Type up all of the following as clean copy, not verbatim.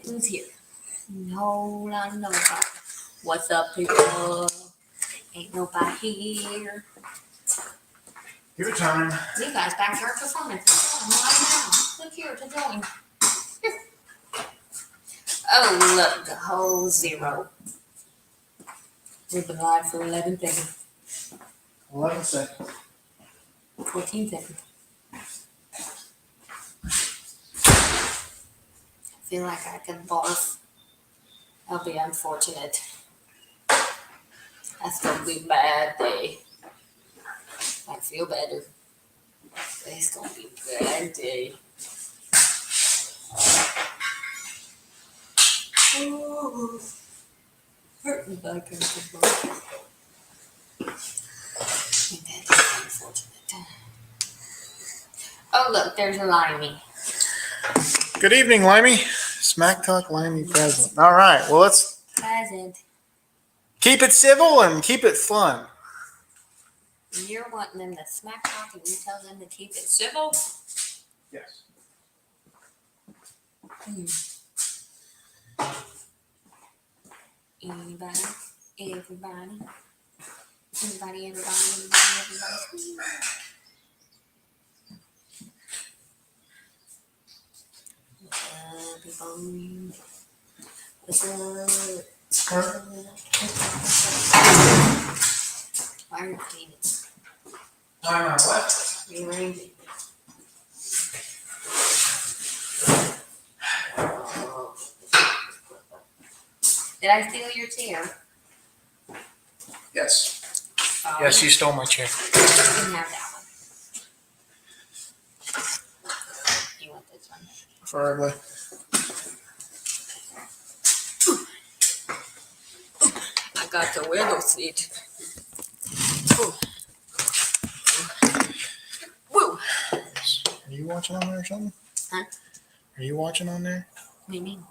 Who's here? No, I know nobody. What's up, people? Ain't nobody here. Your time. You guys back here performance. Right now. Click here to join. Oh, look, the whole 0. We've been live for 11 seconds. 11 seconds. 14 seconds. I feel like I could barf. I'll be unfortunate. That's gonna be a bad day. I feel better. But it's gonna be a bad day. Ooh. Hurt me back in the butt. That's unfortunate. Oh, look, there's a Limey. Good evening, Limey. Smack Talk Limey present. All right. Well, let's Present. keep it civil and keep it fun. You're wanting them to smack talk and you tell them to keep it civil? Yes. Anybody? Everybody? Everybody? People. What's up? Why are you cleaning? Time on what? Rearranging. Did I steal your chair? Yes. Oh, Yes, you stole my chair. You can have that one. You want this one? Preferably. I got the window seat. Ooh. Woo! Are you watching on there or something? Huh? Are you watching on there? What do you mean?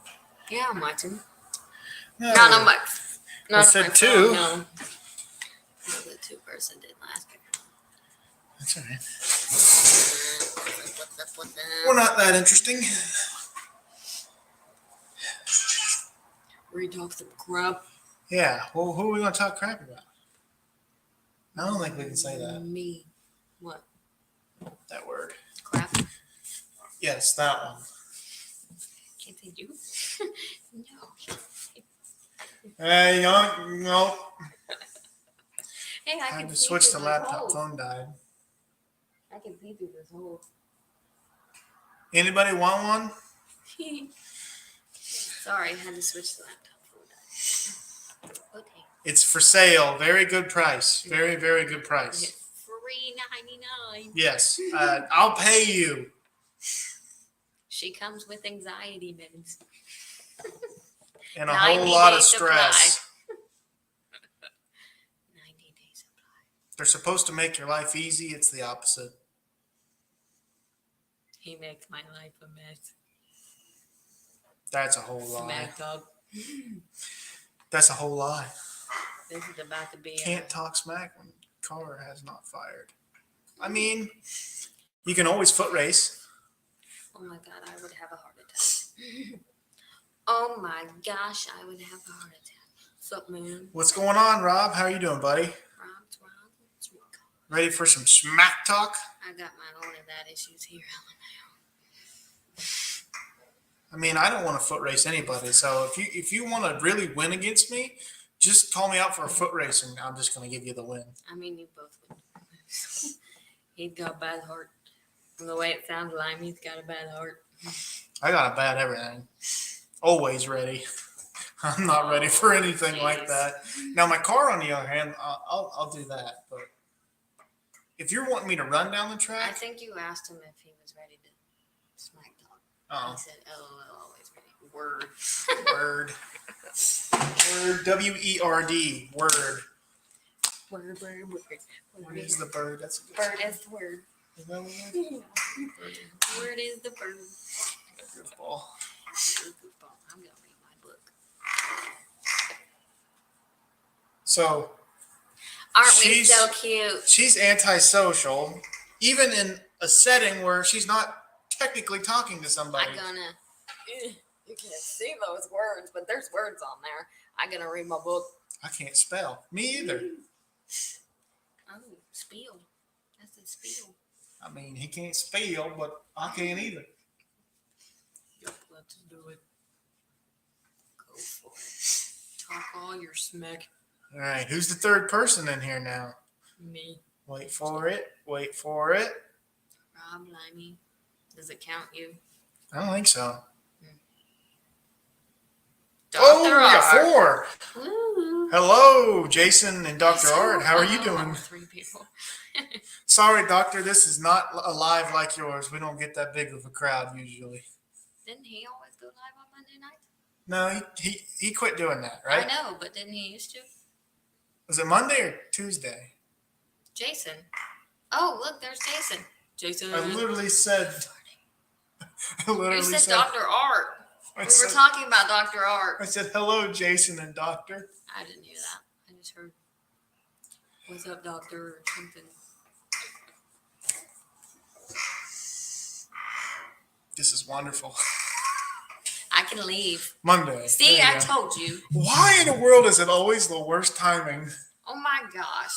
Yeah, I'm watching. No. Not on my. Not I on said my 2. phone, no. The 2-person did last year. That's all right. What's up? We're not that interesting. We talk some crap. Yeah. Well, who are we going to talk crap about? I don't think we can say that. Me. What? That word. Crap? Yes, that one. Can't say you? No. Hey, no. Hey, I I can had to see switch through the this laptop. hole. Phone died. I can see through this hole. Anybody want one? Sorry, I had to switch the laptop. Phone died. Okay. It's for sale. Very good price. Very, very good price. $3.99. Yes. I'll pay you. She comes with anxiety meds. And a whole lot of stress. 90 days supply. They're supposed to make your life easy. It's the opposite. He makes my life a mess. That's a whole lie. Smack talk. That's a whole lie. This is about to be. Can't talk smack when car has not fired. I mean, you can always foot race. Oh my God, I would have a heart attack. Oh my gosh, I would have a heart attack. What's up, man? What's going on, Rob? How you doing, buddy? Ready for some smack talk? I got my own of that issues here. I mean, I don't want to foot race anybody. So if you want to really win against me, just call me out for a foot race, and I'm just going to give you the win. I mean, you both would. He's got a bad heart. From the way it sounds, Limey's got a bad heart. I got a bad everything. Always ready. I'm not ready for anything like that. Now, my car, on the other hand, I'll do that. But if you're wanting me to run down the I track, think you asked him if he was ready to smack talk. oh, He said, "LOL, always ready." Word. word, WERD, word. Word. Word is the bird. That's a good Bird is the word. Is that what it is? Word is the bird. Good ball. I'm gonna read my book. So, Aren't we so cute? She's antisocial, even in a setting where she's not technically talking to somebody. I'm gonna You can't see those words, but there's words on there. I gotta read my book. I can't spell. Me either. Oh, spiel. That's a spiel. I mean, he can't spell, but I can't either. Yep, let's do it. Go for it. Talk all your smack. All right, who's the third person in here now? Me. Wait for it. Wait for it. Rob Limey. Does it count you? I don't think so. Dr. Oh, we got Art. 4. Woo. Hello, Jason and Dr. Art. How are you doing? 3 people. Sorry, Doctor, this is not a live like yours. We don't get that big of a crowd usually. Didn't he always go live on Monday night? No, he quit doing that, right? I know, but didn't he used to? Was it Monday or Tuesday? Jason. Oh, look, there's Jason. Jason. I literally said. You said Dr. Art. We were talking about Dr. Art. I said, hello, Jason and Doctor. I didn't hear that. I just heard, what's up, doctor, or something. This is wonderful. I can leave. Monday. See, I told you. Why in the world is it always the worst timing? Oh, my gosh.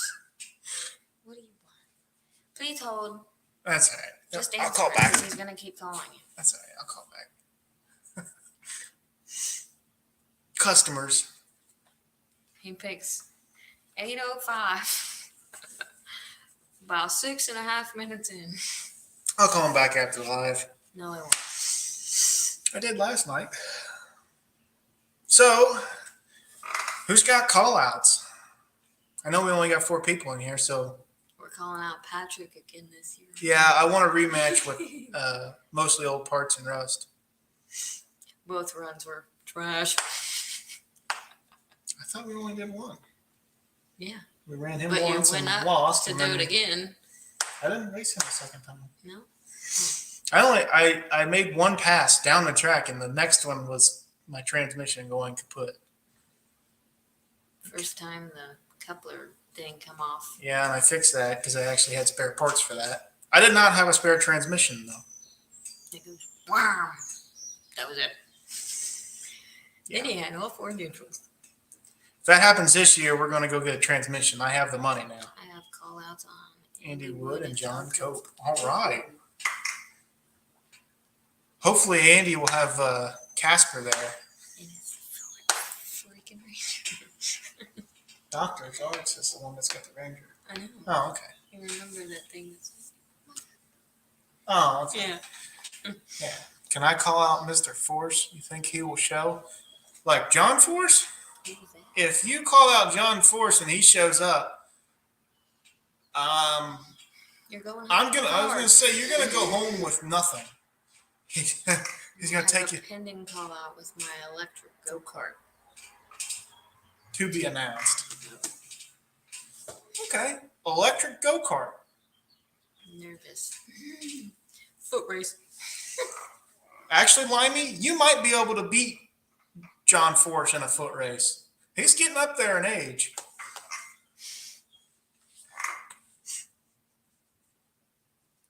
What do you want? Please hold. That's all right. Just I'll answer call it, back. 'cause he's going to keep calling you. That's all right. I'll call back. Customers. He picks 8:05. About 6.5 minutes in. I'll call him back after live. No, I won't. I did last night. So, who's got call outs? I know we only got 4 people in here, so. We're calling out Patrick again this year. Yeah, I want a rematch with mostly old parts and rust. Both runs were trash. I thought we only did 1. Yeah. We ran him But you once went and up lost. to and do then it again. I didn't race him the second time. No? I made 1 pass down the track, and the next one was my transmission going kaput. First time the coupler didn't come off. Yeah, and I fixed that because I actually had spare parts for that. I did not have a spare transmission though. It goes, wow. That was it. Yeah. Then he had all 4 neutrals. If that happens this year, we're going to go get a transmission. I have the money now. I have call outs on Andy Wood and John Cope. All right. Hopefully Andy will have Casper there. And it's freaking Ranger. Dr. Arts is the one that's got the Ranger. I know. Oh, okay. You remember that thing that's Oh, okay. yeah. Yeah. Can I call out Mr. Force? You think he will show? Like John Force? Who was that? If you call out John Force and he shows up, You're going I was gonna say you're gonna go home with nothing. He's gonna take you pending call out with my electric go-kart. to be announced. Okay. Electric go-kart. I'm nervous. Foot race. Actually, Limey, you might be able to beat John Force in a foot race. He's getting up there in age.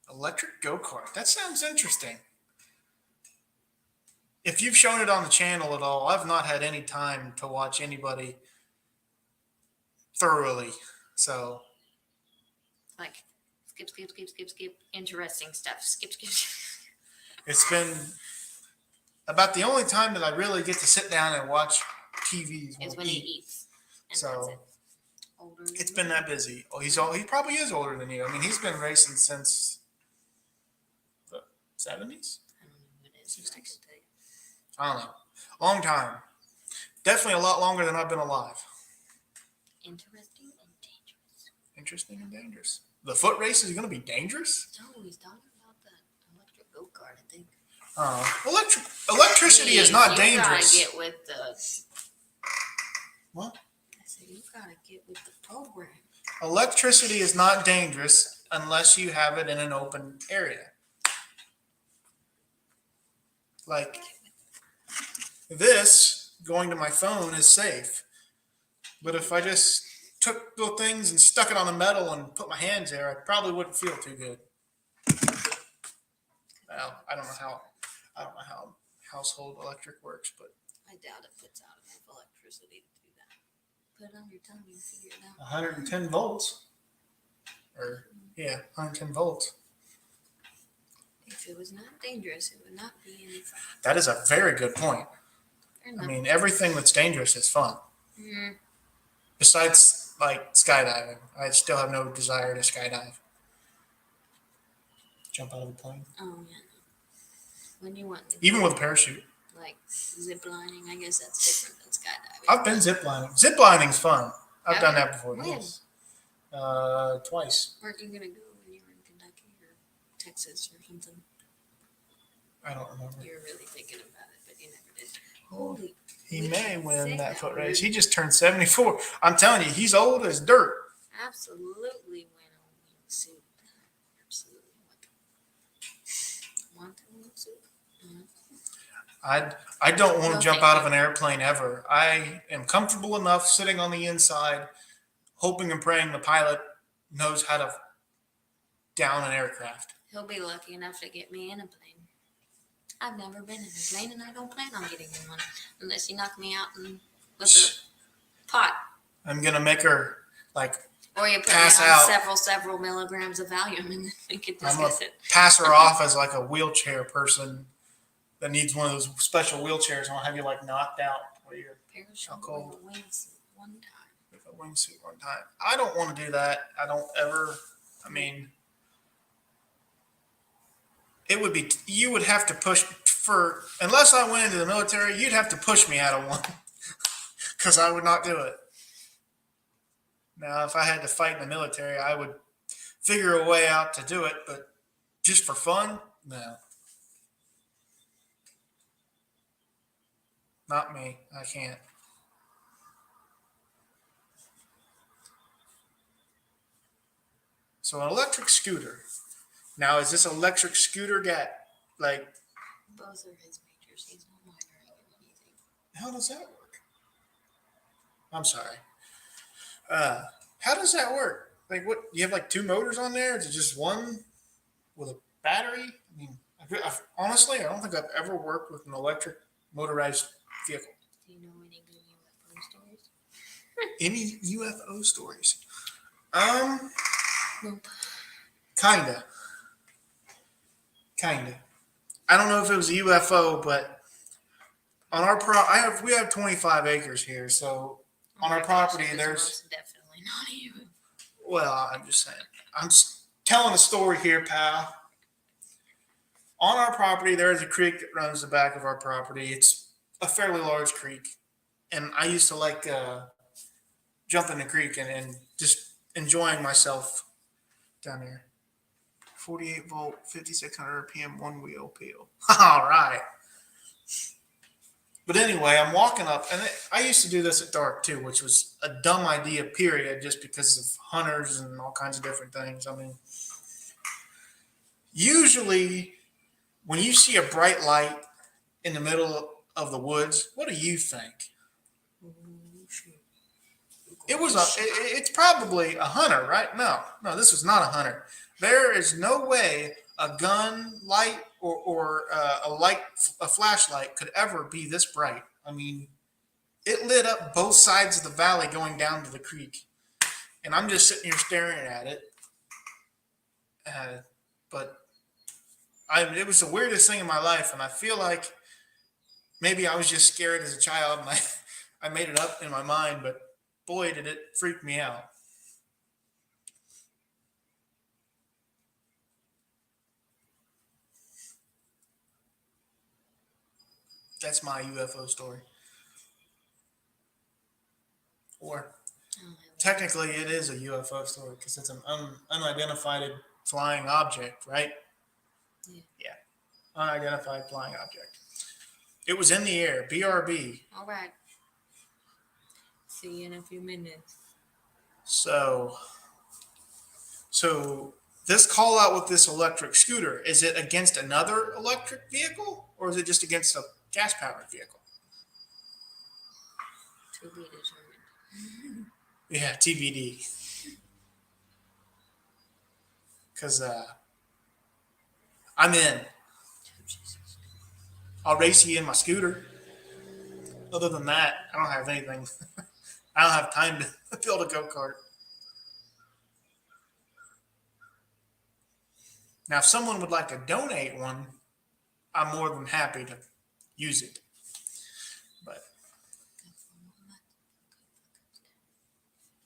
Electric go-kart. That sounds interesting. If you've shown it on the channel at all, I've not had any time to watch anybody thoroughly. So, Like, skip. Interesting stuff. Skip. it's been about the only time that I really get to sit down and watch TV Is when he eats. And So, that's it. Older than it's me. been that busy. Oh, he probably is older than you. I mean, he's been racing since the 70s. I don't know what it is. but I can tell you. I don't know. Long time. Definitely a lot longer than I've been alive. Interesting and dangerous. Interesting and dangerous. The foot race is going to be dangerous? No, he's talking about that electric go-kart, I think. Electricity is not dangerous. You gotta get with the... What? I said, you gotta get with the program. Electricity is not dangerous unless you have it in an open area. Like this, going to my phone is safe. But if I just took the things and stuck it on the metal and put my hands there, I probably wouldn't feel too good. Well, I don't know household electric works, but I doubt it puts out enough electricity to do that. Put it on your tongue and figure it out. 110 volts, or 110 volts. If it was not dangerous, it would not be any fun. That is a very good point. Fair I enough. mean, everything that's dangerous is fun. Mm, Besides, like skydiving, I still have no desire to skydive. Jump out of a plane, oh yeah. When you want to even with a parachute. like zip lining, I guess that's different than skydiving. I've been ziplining. Ziplining's fun. I've Have done you? that before. When? Yes, twice. Weren't you gonna go when you were in Kentucky or Texas or something? I don't remember. You were really thinking about it, but you never did. Holy. He we may can't win say that foot race. word. He just turned 74. I'm telling you, he's old as dirt. Absolutely win a wingsuit. Absolutely want a wingsuit. I don't want to No, jump thank out of you. an airplane ever. I am comfortable enough sitting on the inside, hoping and praying the pilot knows how to down an aircraft. He'll be lucky enough to get me in a plane. I've never been in a plane, and I don't plan on getting in one unless you knock me out with a pot, I'm gonna make her like or you put pass me on out. several milligrams of Valium, and then we could I'm gonna discuss it. pass her off as like a wheelchair person that needs one of those special wheelchairs. And I'll have you like knocked out where you're Parachute cold. with a wingsuit one time. with a wingsuit one time. I don't want to do that. I don't ever. I mean, it would be. You would have to push for unless I went into the military. You'd have to push me out of one because I would not do it. Now, if I had to fight in the military, I would figure a way out to do it. But just for fun, no. Not me. I can't. So an electric scooter. Now, is this electric scooter got like? Both are his majors. He's not minoring in anything. How does that work? I'm sorry. How does that work? Like, what? You have like two motors on there? Is it just one with a battery? I mean, honestly, I don't think I've ever worked with an electric motorized vehicle. Do you know any good UFO stories? Any UFO stories? Nope. Kinda. I don't know if it was a UFO, but on our we have 25 acres here, so Oh on my our gosh, property, it was there's. most definitely not you. Well, I'm just saying. I'm telling a story here, pal. On our property, there is a creek that runs the back of our property. It's a fairly large creek, and I used to like jump in the creek and just enjoying myself down there. 48 volt, 5600 RPM, one wheel peel. All right. But anyway, I'm walking up, and I used to do this at dark too, which was a dumb idea, period, just because of hunters and all kinds of different things. I mean, usually when you see a bright light in the middle of the woods, what do you think? Oh, shit. It's probably a hunter, right? No, this was not a hunter. There is no way a gun light or a flashlight could ever be this bright. I mean, it lit up both sides of the valley going down to the creek, and I'm just sitting here staring at it. But it was the weirdest thing in my life, and I feel like maybe I was just scared as a child, and I made it up in my mind, but boy, did it freak me out. That's my UFO story. Or technically, it is a UFO story because it's an unidentified flying object, right? Yeah. Unidentified flying object. It was in the air. BRB. All right. See you in a few minutes. So this call out with this electric scooter, is it against another electric vehicle or is it just against a gas powered vehicle? To be determined. Yeah, TBD. Because I'm in. Oh, Jesus. I'll race you in my scooter. Other than that, I don't have anything. I don't have time to build a go-kart. Now, if someone would like to donate one, I'm more than happy to use it. But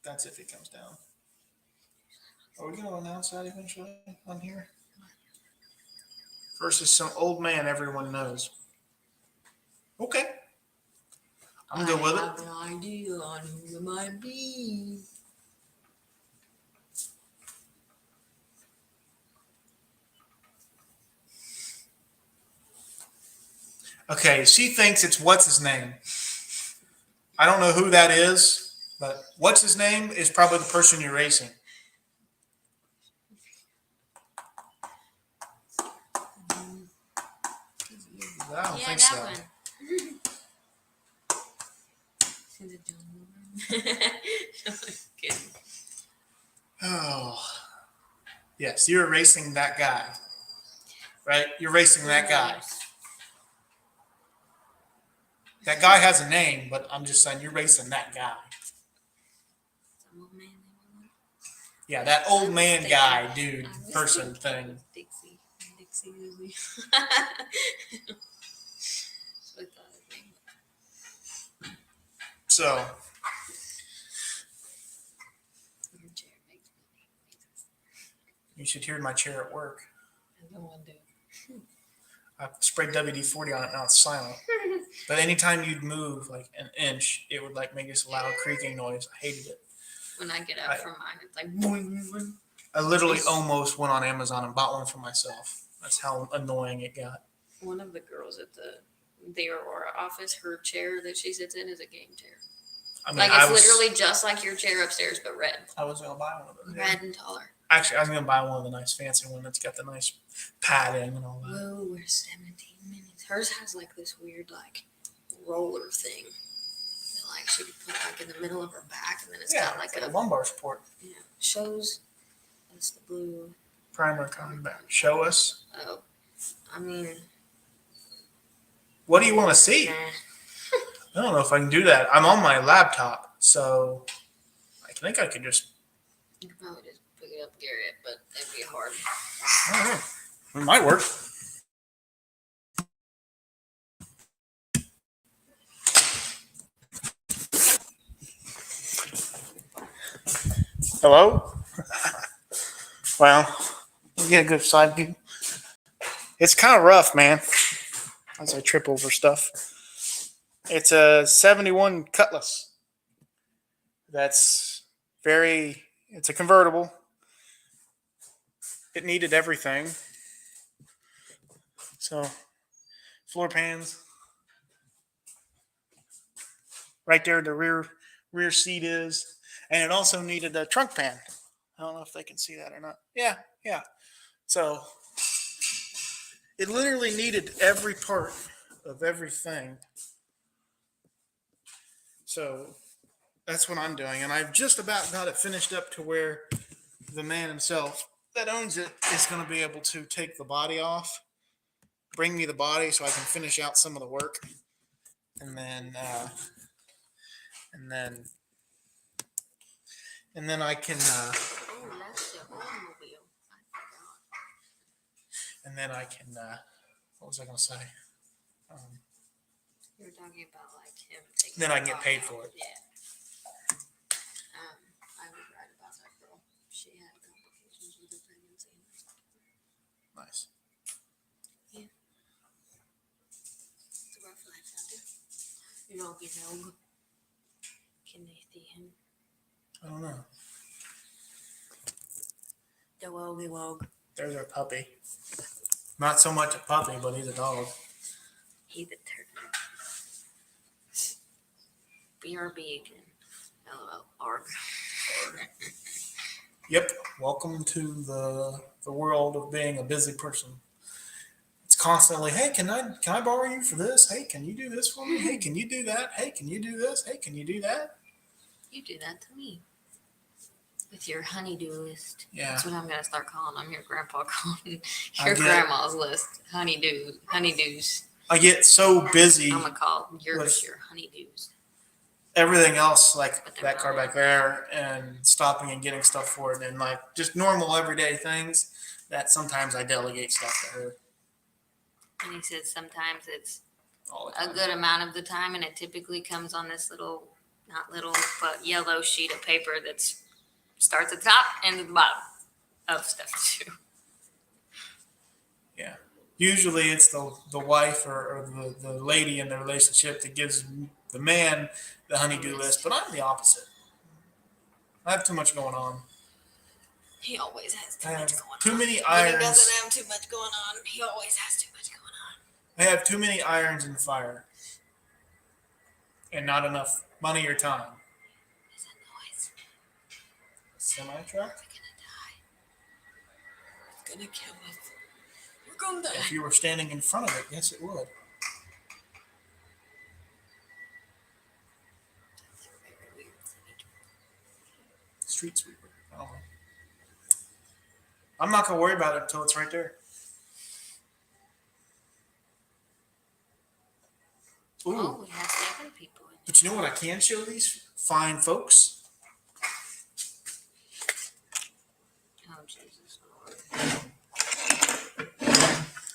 that's if it comes down. Are we going to announce that eventually on here? Versus some old man everyone knows. Okay. I'm good with it. I have an idea on who it might be. Okay, she thinks it's what's his name. I don't know who that is, but what's his name is probably the person you're racing. I don't think so. One. Is it John? Kidding. Oh, yes, you're racing that guy, right? You're racing that guy. That guy has a name, but I'm just saying you're racing that guy. Some old man. Yeah, that old man guy, dude, person thing. Dixie Lizzie. So, Your chair makes me. you should hear my chair at work. I don't want to do. I sprayed WD-40 on it, now it's silent. But anytime you'd move like an inch, it would like make this loud creaking noise. I hated it. When I get up from mine, it's like boing, boing. I literally almost went on Amazon and bought one for myself. That's how annoying it got. One of the girls at the Aurora office, her chair that she sits in is a game chair. I mean, Like it's literally just like your chair upstairs, but red. I was gonna buy one of those. Red and taller. Actually, I was gonna buy one of the nice fancy one that's got the nice padding and all that. Whoa, we're 17 minutes. Hers has like this weird like roller thing that like she could put like in the middle of her back, and then it's got like a lumbar support. Yeah, shows us the blue Primer coming back. Show us. Oh, I mean, what do you want to see? Nah. I don't know if I can do that. I'm on my laptop, so I think I could just. You could probably just pick it up, Garrett, but it'd be hard. I don't know. It might work. Hello? Well, we'll get a good side view. It's kind of rough, man, as I trip over stuff. It's a 71 Cutlass. It's a convertible. It needed everything. So, floor pans. Right there, the rear seat is. And it also needed a trunk pan. I don't know if they can see that or not. Yeah. So, it literally needed every part of everything. So, that's what I'm doing. And I've just about got it finished up to where the man himself that owns it is going to be able to take the body off, bring me the body so I can finish out some of the work. And then I can, Oh, that's the automobile. I forgot. and then I can, what was I going to say? You were talking about like him taking. Then I can the get paid body for out. it. Yeah. I was right about that girl. She had complications with her pregnancy. Nice. Yeah. It's a rough life out there. You know, can they see him? I don't know. The woggy wog. There's our puppy. Not so much a puppy, but he's a dog. He's a turtle. BRB again. LOL. Arg. Yep. Welcome to the world of being a busy person. It's constantly, hey, can I borrow you for this? Hey, can you do this for me? Hey, can you do that? Hey, can you do this? Hey, can you do that? You do that to me. With your honeydew list. Yeah. That's what I'm going to start calling. I'm your grandpa calling I your get it. grandma's list. Honeydews. I get so busy I'm gonna call yours with your honeydews. everything else, like But they're that car not. back there, and stopping and getting stuff for it, and like just normal everyday things that sometimes I delegate stuff to her And he said sometimes it's all the a time. good amount of the time, and it typically comes on this little, not little, but yellow sheet of paper that starts at the top and at the bottom of stuff too. Yeah. Usually it's the wife or the lady in the relationship that gives the man the honeydew list, but I'm the opposite. I have too much going on. He always has too I have much going on. too many When he irons. doesn't have too much going on, he always has too much going on. I have too many irons in the fire, and not enough money or time. There's a noise. Semi truck. We're gonna die. It's gonna kill us. We're gonna die. If you were standing in front of it, yes, it would. Street sweeper. I don't know. I'm not gonna worry about it until it's right there. Ooh. Oh, we have 7 people in But you know what I can show these fine folks? Oh, Jesus Lord.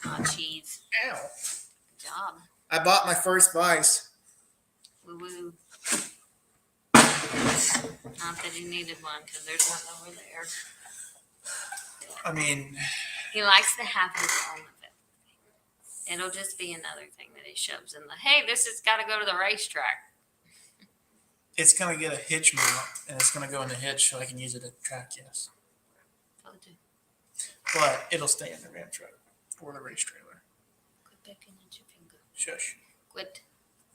Oh, cheese. Ow. Good job. I bought my first Vice. Woo woo. Not that he needed one, because there's one over there. I mean, He likes to have his own of it. It'll just be another thing that he shoves in the, hey, this has got to go to the racetrack. it's gonna get a hitch mount, and it's gonna go in the hitch so I can use it at the track, yes. Go do. But it'll stay in the Ram truck or the race trailer. Quit picking at your finger. Shush. Quit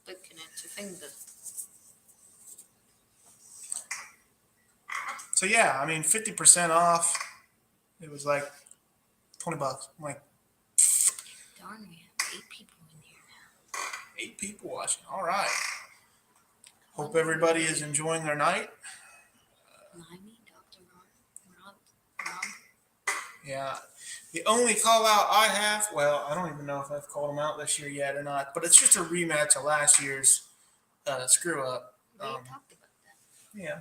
picking at your finger. So yeah, I mean, 50% off. It was like $20. I'm like, Darn, we have 8 people in here now. 8 people watching. All right. Hope everybody is enjoying their night. Limey, Dr. Rob. Yeah. The only call out I have, well, I don't even know if I've called them out this year yet or not, but it's just a rematch of last year's screw up. We talked about that. Yeah.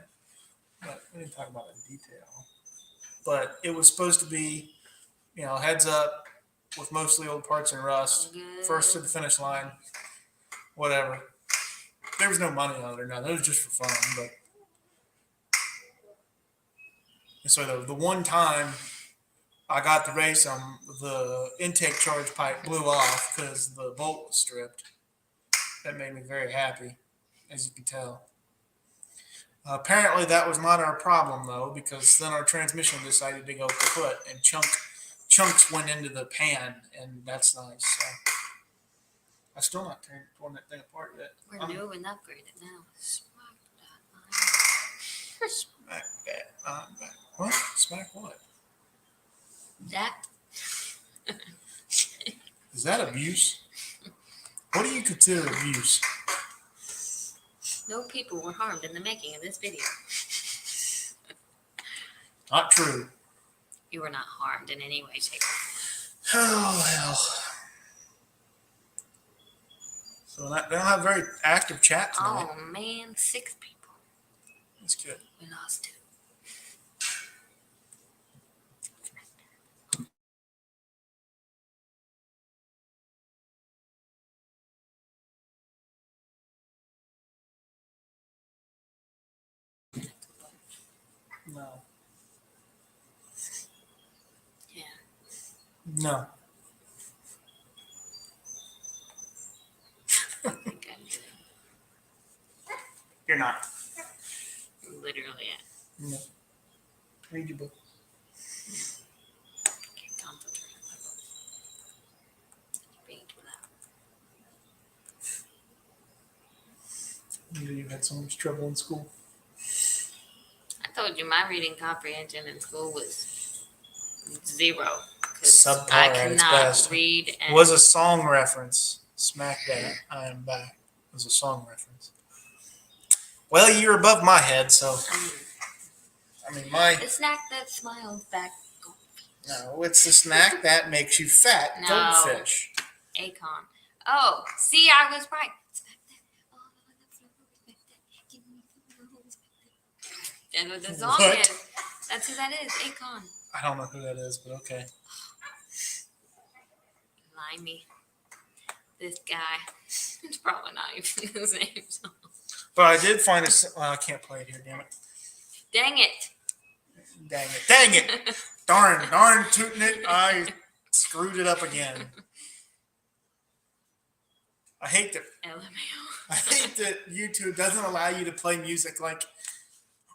But we didn't talk about it in detail. But it was supposed to be, heads up with mostly old parts and rust. Good. First to the finish line. Whatever. There was no money on it or nothing. It was just for fun. But and so the one time I got to race them, the intake charge pipe blew off because the bolt was stripped. That made me very happy, as you can tell. Apparently that was not our problem though, because then our transmission decided to go kaput and chunks went into the pan, and that's nice. So I still not torn that thing apart yet. We're new and upgraded now. Smack Smack that. What? Smack what? that. Is that abuse? What do you consider abuse? No people were harmed in the making of this video. Not true. You were not harmed in any way, shape, or form. Oh well. So they don't have a very active chat tonight. Oh man, 6 people. That's good. We lost 2. No. Yeah. No. I think I'm good. You're not. Literally, No. Read your book. can't concentrate on my book. Being too loud. You had so much trouble in school. I told you my reading comprehension in school was 0. 'cause Subpar I at its cannot best. read and Was a song reference. Smack that. I am back. Was a song reference. Well, you're above my head, so I mean the snack that smiles back. no, it's the snack that makes you fat. No. Goldfish. Akon. Oh, see, I was right. That's what the song What? is. That's who that is. Akon. I don't know who that is, but okay. Limey. This guy. It's probably not even his name. So. But I did find a. I can't play it here. Damn it. Dang it. Dang it. Dang it. Darn tooting it. I screwed it up again. I hate that. LMAO. I hate that YouTube doesn't allow you to play music. Like,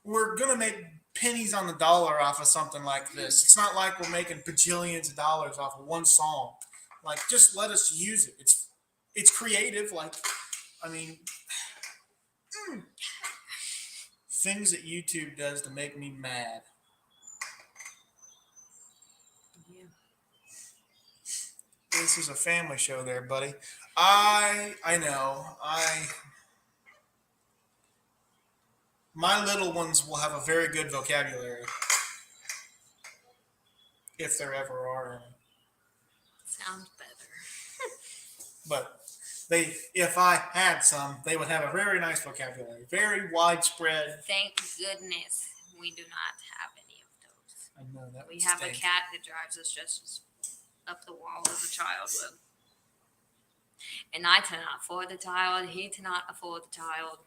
we're gonna make pennies on the dollar off of something like this. It's not like we're making bajillions of dollars off of one song. Like, just let us use it. It's creative. Like, I mean, things that YouTube does to make me mad. Yeah. This is a family show there, buddy. I know. My little ones will have a very good vocabulary. If there ever are any. Sounds better. But if I had some, they would have a very nice vocabulary. Very widespread. Thank goodness we do not have any of those. I know that. We have a cat that drives us just as up the wall as a child would. And I cannot afford the child. He cannot afford the child.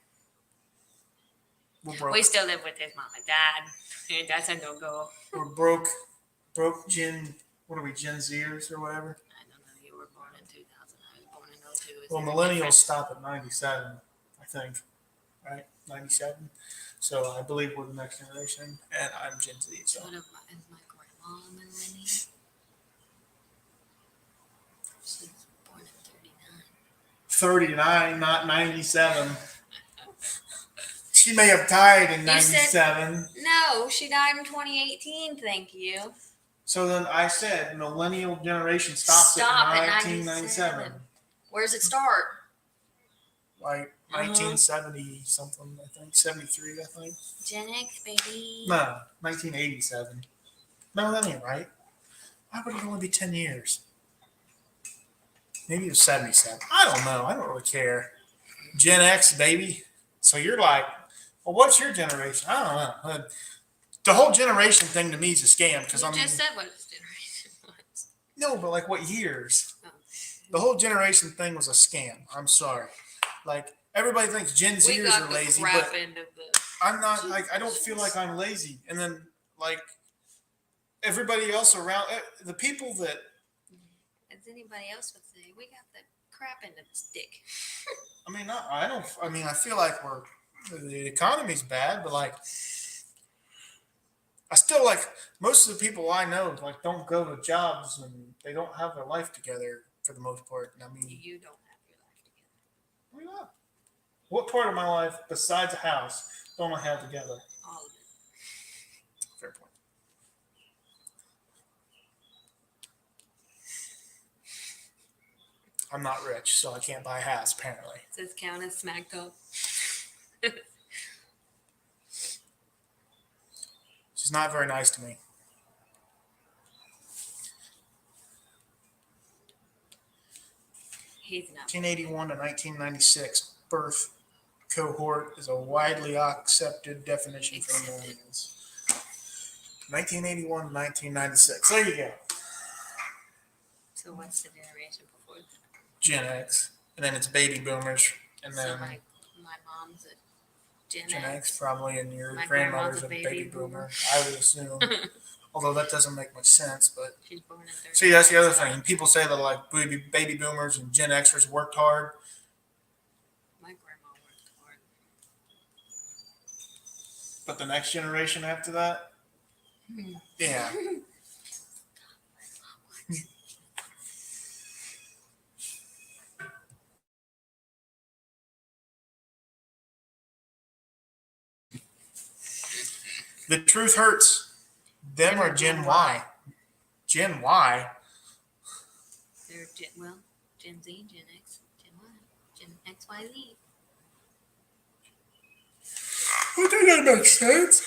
We're broke. We still live with his mom and dad. And that's a no-go. We're broke Gen. What are we, Gen Zers or whatever? I don't know. You were born in 2000. I was born in 02. Well, millennials stop at 97, I think. Right? 97. So I believe we're the next generation, and I'm Gen Z. So. What is my grandma a millennial? She's born in 39. 39, not 97. She may have died in 97. No, she died in 2018. Thank you. So then I said millennial generation stops at 1997. Where does it start? Like 1970 something, I think. 73, I think. Gen X, baby. No, 1987. No, that ain't right. Why would it only be 10 years? Maybe it was 77. I don't know. I don't really care. Gen X, baby. So you're like, well, what's your generation? I don't know. The whole generation thing to me is a scam because You just said what his generation was. No, but like what years? Oh. The whole generation thing was a scam. I'm sorry. Like everybody thinks Gen Zers are lazy, but I'm not. Like I don't feel like I'm lazy. And then like everybody else around, the people that. As anybody else would say, we got the crap in the stick. I mean, I don't. I mean, I feel like the economy's bad, but like. I still like most of the people I know like don't go to jobs and they don't have their life together for the most part. And I mean, you don't have your life together. Why not? What part of my life besides a house don't I have together? All of it. Fair point. I'm not rich, so I can't buy a house. Apparently, Does this count as smack talk? she's not very nice to me. He's not. 1981 to 1996 birth cohort is a widely accepted definition for millennials. 1981 to 1996. There you go. So what's the generation before that? Gen X, and then it's baby boomers, and then So my mom's a Gen X probably, and your My grandmother's grandma's a a baby baby boomer. I would assume, although that doesn't make much sense. But She's born in 30. see, that's the other thing. People say that like baby boomers and Gen Xers worked hard. My grandma worked hard. But the next generation after that, yeah. The truth hurts. Them or Gen Y. Gen Y. They're Gen Z, Gen X, Gen Y, Gen X, Y, Z. I think that makes sense.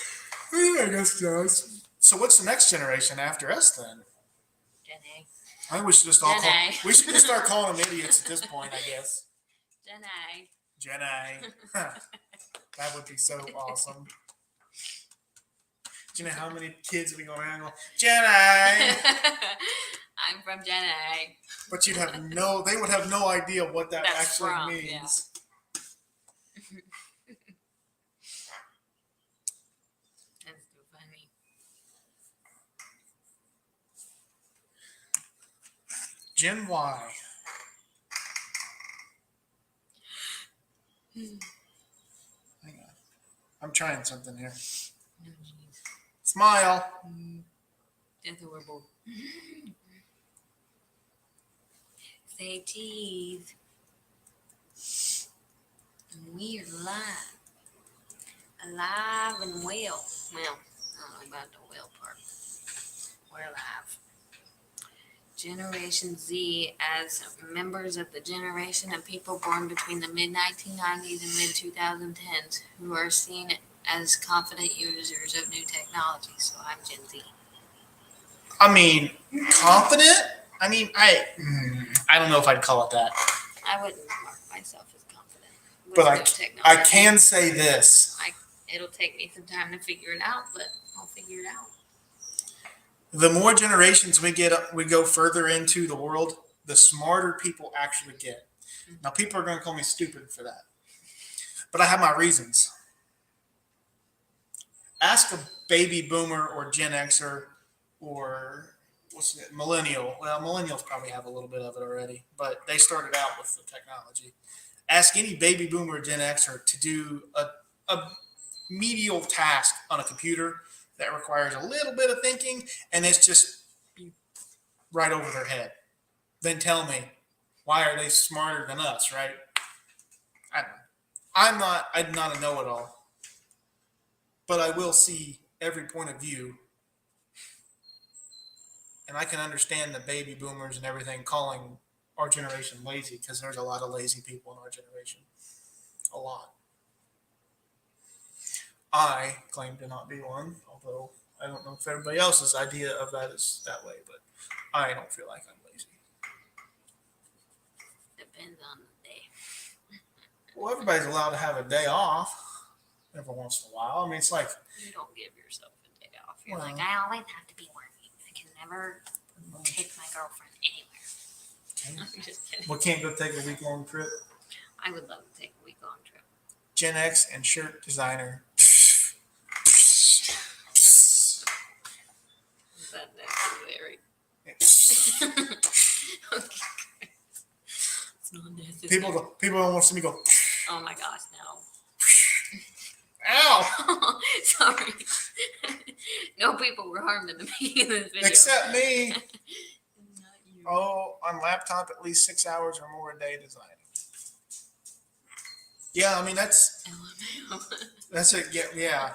Yeah, I guess it does. So what's the next generation after us then? Gen A. I wish just all Gen A. we should just start calling them idiots at this point, I guess. Gen A. Gen A. That would be so awesome. Do you know how many kids would be going around going, Gen A? I'm from Gen A. But they would have no idea what that That's actually from, means. yeah. That's too funny. Gen Y. Hang on. I'm trying something here. No, jeez. Smile. That's horrible. Say cheese. We are alive. Alive and well. Well, I don't know about the well part. We're alive. Generation Z, as members of the generation of people born between the mid-1990s and mid-2010s who are seen as confident users of new technology. So I'm Gen Z. I mean, confident? I mean, I don't know if I'd call it that. I wouldn't mark myself as confident with But new technology. I can say this. It'll take me some time to figure it out, but I'll figure it out. The more generations we go further into the world, the smarter people actually get. Now, people are going to call me stupid for that. But I have my reasons. Ask a baby boomer or Gen Xer or millennial. Well, millennials probably have a little bit of it already, but they started out with the technology. Ask any baby boomer or Gen Xer to do a medial task on a computer that requires a little bit of thinking, and it's just right over their head. Then tell me, why are they smarter than us, right? I don't know. I'm not a know-it-all, but I will see every point of view, and I can understand the baby boomers and everything calling our generation lazy, because there's a lot of lazy people in our generation. A lot. I claim to not be one, although I don't know if everybody else's idea of that is that way, but I don't feel like I'm lazy. Depends on the day. Well, everybody's allowed to have a day off every once in a while. I mean, it's like, You don't give yourself a day off. You're Well- like, I always have to be working. I can never take my girlfriend anywhere. I'm just kidding. we can't go take a week-long trip. I would love to take a week-long trip. Gen X and shirt designer. But that's very. Okay. It's not necessary. People don't want to see me go, Oh my gosh, no. ow! Sorry. No people were harmed in the beginning of this video. Except me. Not you. Oh, on laptop, at least 6 hours or more a day designing. Yeah, I mean, that's it. Yeah.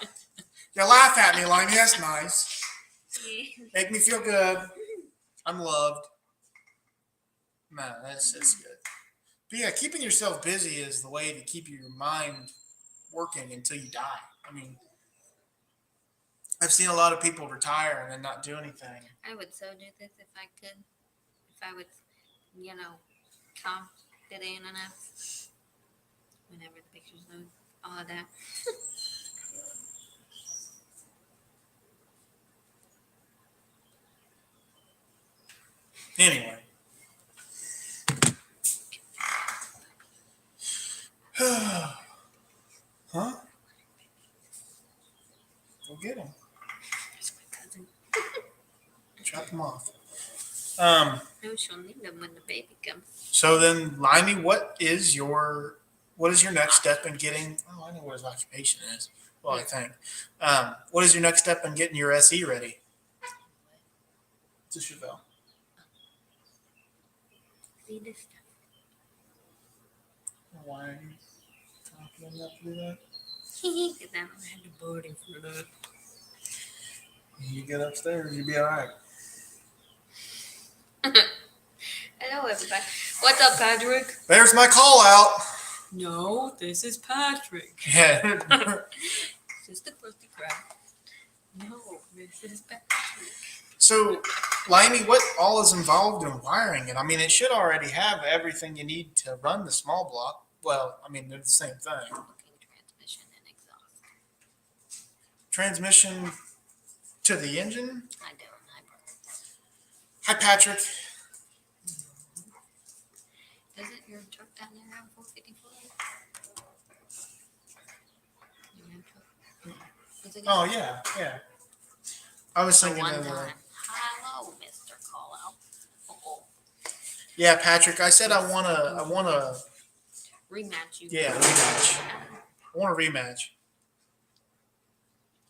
You laugh at me, Limey. That's nice. Make me feel good. I'm loved. Man, that's good. But yeah, keeping yourself busy is the way to keep your mind working until you die. I mean, I've seen a lot of people retire and then not do anything. I would so do this if I could. If I would, confident enough. Whenever the pictures load, all of that. Anyway. Huh? Go get him. That's my cousin. Drop him off. No, she'll need them when the baby comes. So then, Limey, what is your next step in getting? Oh, I know what his occupation is. Well, I think. What is your next step in getting your SE ready? It's a Chevelle. Read this stuff. Why are you talking enough to do that? Because I don't have the boarding for that. You get upstairs, you'll be all right. Hello, everybody. What's up, Patrick? There's my call out. No, this is Patrick. Yeah. This is the Krusty Krab. No, this is Patrick. So, Limey, what all is involved in wiring it? I mean, it should already have everything you need to run the small block. Well, I mean, they're the same thing. Looking transmission and exhaust. Transmission to the engine. I don't. Hi, Patrick. Doesn't your truck down there have 454? Oh yeah, yeah. I was thinking One of time. Hello, Mr. Callout. Oh, yeah, Patrick. I said I wanna. rematch you. Yeah, rematch. I want a rematch.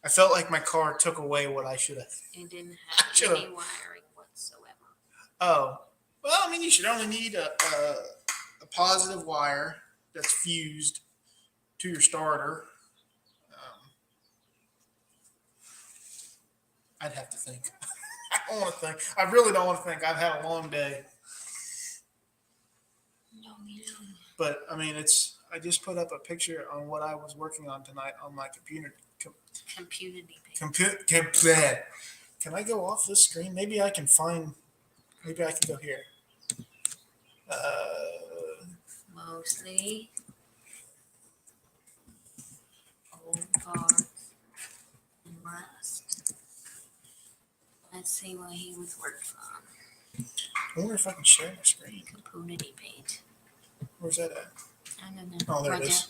I felt like my car took away what I should have. It didn't have Should've. any wiring whatsoever. Oh, well, I mean, you should only need a positive wire that's fused to your starter. I'd have to think. I don't want to think. I really don't want to think. I've had a long day. No. But I mean, I just put up a picture on what I was working on tonight on my computer. Can I go off this screen? Maybe I can find. Maybe I can go here. Mostly old parts and rust. Let's see what he was working on. I wonder if I can share my screen. Community page. Where's that at? I don't know. Oh, there it is.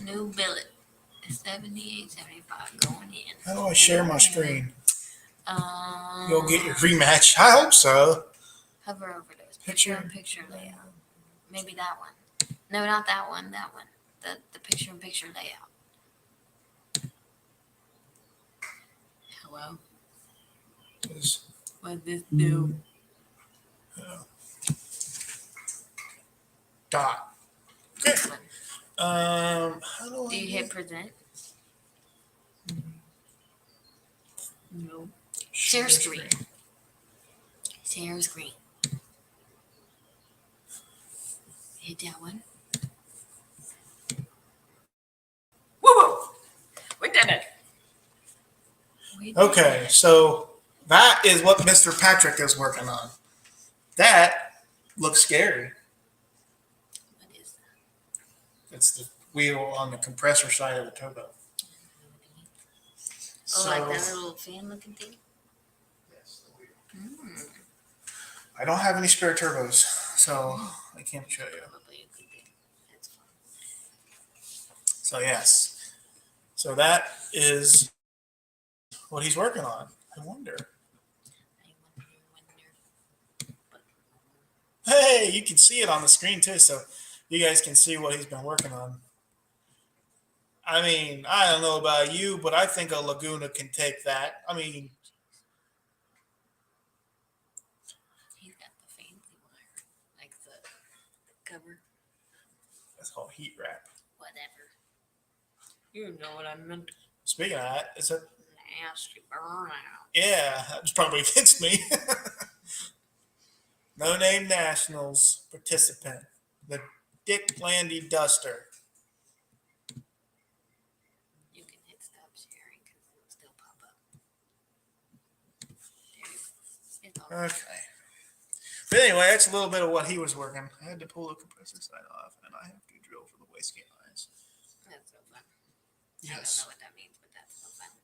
New billet. 78.75 going in. How do I share my screen? You'll get your Um, rematch. I hope so. Hover over those. Picture. Picture layout. Maybe that one. No, not that one. That one. The picture layout. Hello. What this do? Dot. This one. How do I? Do you hit present? No. Share screen. Share screen. Hit that one. Woo! We did it. Okay, so that is what Mr. Patrick is working on. That looks scary. What is that? It's the wheel on the compressor side of the turbo. Oh, like that little fan looking thing? Yes, the wheel. I don't have any spare turbos, so I can't show you. Probably a good thing. That's fun. So yes, so that is what he's working on. I wonder. I wonder. Hey, you can see it on the screen too, so you guys can see what he's been working on. I mean, I don't know about you, but I think a Laguna can take that. I mean, He's got the fancy wire, like the cover. that's called heat wrap. Whatever. You know what I meant. Speaking of that, it's a Nasty burnout. yeah, that was probably against me. No Name Nationals participant, the Dick Landy Duster. You can hit stop sharing because it'll still pop up. There you go. It's all Okay. But anyway, that's a little bit of what he was working. I had to pull the compressor side off, and I have to drill for the wastegate lines. That's so fun. I Yes. don't know what that means, but that's so fun.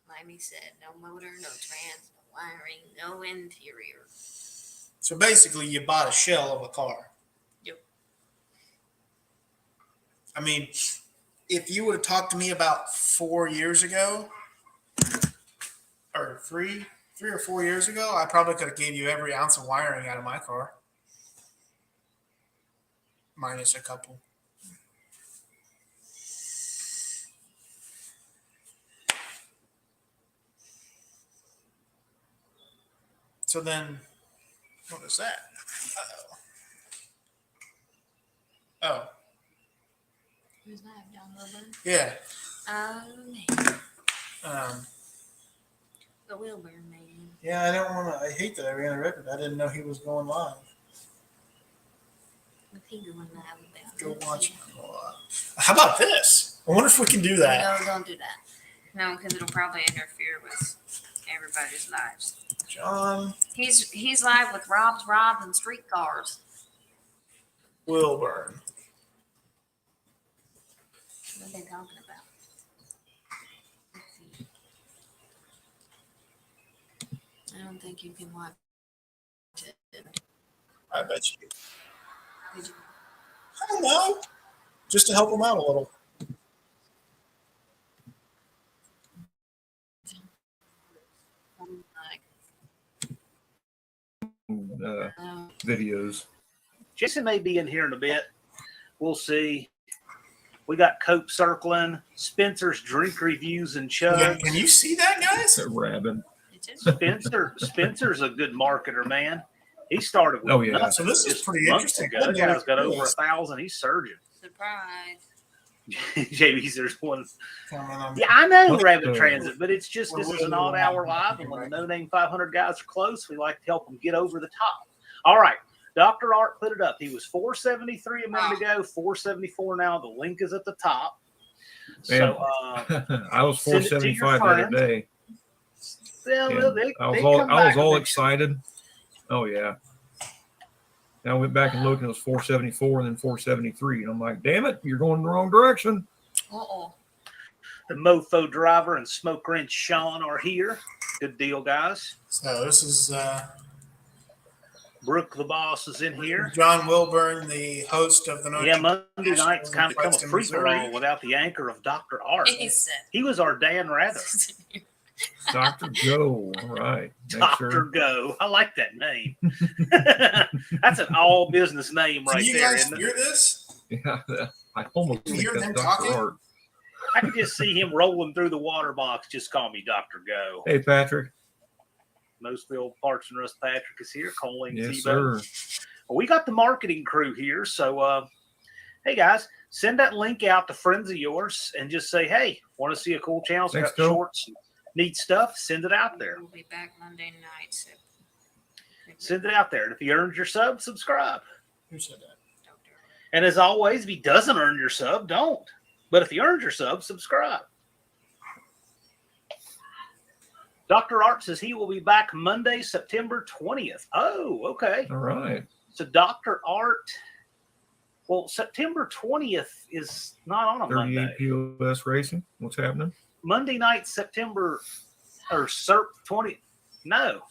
Limey said no motor, no trans, no wiring, no interior. So basically, you bought a shell of a car. Yep. I mean, if you would have talked to me about 4 years ago, or three or 4 years ago, I probably could have gave you every ounce of wiring out of my car, minus a couple. So then, what is that? Oh, Who's that? John Wilbur? yeah. Man. The Wilbur man. Yeah, I don't want to. I hate that I ran a record. I didn't know he was going live. What's he going to have about? Go watch him. How about this? I wonder if we can do that. No, don't do that. No, because it'll probably interfere with everybody's lives. John He's live with Rob's Rob and Streetcars. Wilburn. What are they talking about? Let's see. I don't think you can watch it. I bet you. Did you? I don't know. Just to help them out a little. Videos. Jason may be in here in a bit. We'll see. We got Cope circling, Spencer's drink reviews and chugs. Can you see that, guys? That rabbit. Spencer's a good marketer, man. He started with yeah. So this is pretty months interesting. ago. That guy's got over 1,000. He's surging. Surprise. JB's there's one. Yeah, Yeah, I know Rabbit Transit, but it's just this is an odd hour live, and when the No Name 500 guys are close, we like to help them get over the top. All right, Dr. Art put it up. He was 473 a minute ago, 474 now. The link is at the top. So I was 475 the other day. Well, I was all excited. Oh yeah. Now I went back and looked, and it was 474 and then 473. And I'm like, damn it, you're going in the wrong direction. Uh-oh. The Mofo driver and Smoke Wrench Sean are here. Good deal, guys. So this is Brooke the boss is in here. John Wilburn, the host of the Monday night's kind of become a free for all without the anchor of Dr. Art. He was our Dan Rather. Dr. Joe. All right. Dr. Go. I like that name. That's an all business name right there. Can you guys hear this? Yeah, I almost Can you think hear that's them Dr. talking? Art. I could just see him rolling through the water box. Just call me Dr. Go. Hey, Patrick. Moseville Parts and Rust Patrick is here. Calling Yes, Tebow. sir. Well, we got the marketing crew here. So, hey, guys, send that link out to friends of yours and just say, hey, want to see a cool channel? It's got shorts and neat stuff. Send it out there. We'll be back Monday night. So. Send it out there. And if you earned your sub, subscribe. Who said that? And as always, if he doesn't earn your sub, don't. But if you earned your sub, subscribe. Dr. Art says he will be back Monday, September 20th. Oh, okay. All right. So Dr. Art, well, September 20th is not on a 38 Monday. POS Racing. What's happening? Monday night, September, or SERP 20. No.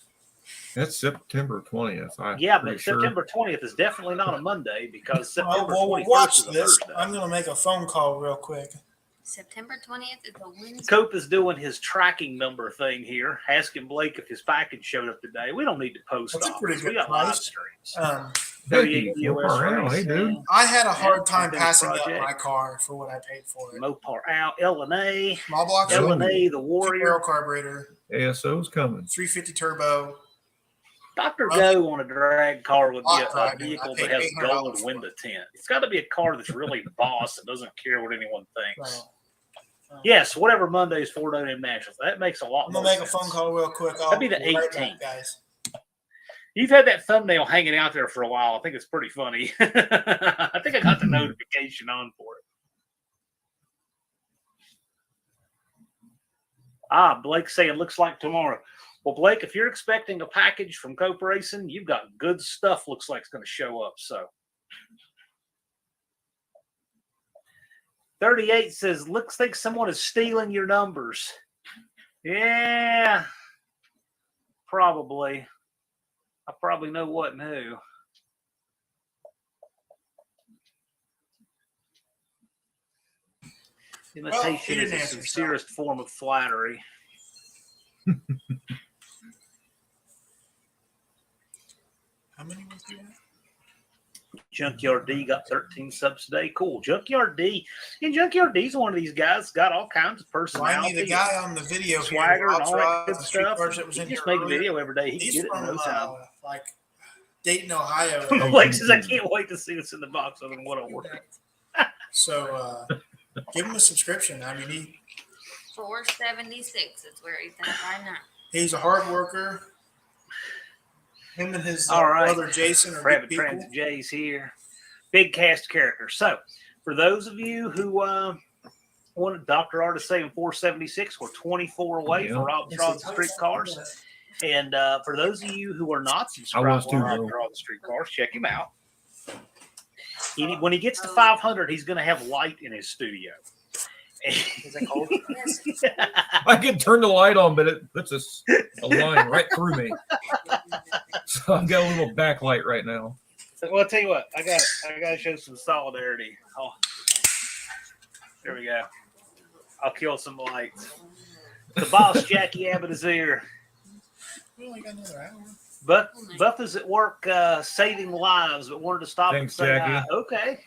That's September 20th. Yeah, but September 20th is definitely not a Monday because September 21st watch is a this. Thursday. I'm going to make a phone call real quick. September 20th is a Wednesday. Cope is doing his tracking number thing here, asking Blake if his package showed up today. We don't need to post That's a off. pretty good We got price. live streams. 38 POS race. Hey, dude. I had a hard Yeah, time big passing project. up my car for what I paid for it. Mopar out, LNA, Small block, LNA, the barrel Warrior. carburetor, ASO's coming. 350 turbo. Dr. Go on a drag car would be a Driving. vehicle I paid that has $800 gold for window tint. It's got to be a car that's really boss and doesn't care what anyone thinks. So, Yes, whatever Monday's for No Name Nationals. That makes a lot I'm more going to make sense. a phone call real quick. That'd be the be right 18th. back, guys. You've had that thumbnail hanging out there for a while. I think it's pretty funny. I think I got the notification on for it. Blake's saying looks like tomorrow. Well, Blake, if you're expecting a package from Cope Racing, you've got good stuff looks like it's going to show up. So 38 says, looks like someone is stealing your numbers. Yeah, probably. I probably know what and who. Imitation is the sincerest form of flattery. How many was there? Junkyard D got 13 subs today. Cool. Junkyard D. And Junkyard D's one of these guys, got all kinds of personality. The guy on the video swagger here, and all that good stuff. He just make a video every day. He can get it in no time. Like Dayton, Ohio. Blake says, I can't wait to see what's in the box other than what I ordered. So give him a subscription. I mean, he $4.76 is where he's at right now. He's a hard worker. Him and his right. brother Jason are Rabbit good people. Transit Jay's here. Big cast character. So, for those of you who One Dr. Art is saying 476. We're 24 away Yeah. for Robinson Street Cars. And for those of you who are not subscribed was to too, Dr. Art Street Cars, check him out. When he gets to 500, he's going to have light in his studio. Is it cold? Yes. I can turn the light on, but it puts a line right through me. So I've got a little backlight right now. Well, I'll tell you what, I got to show some solidarity. Oh, there we go. I'll kill some lights. The boss, Jackie Abbott, is here. We only got another hour. But Buff is at work saving lives, but wanted to stop Thanks, and say Jackie. hi. Okay.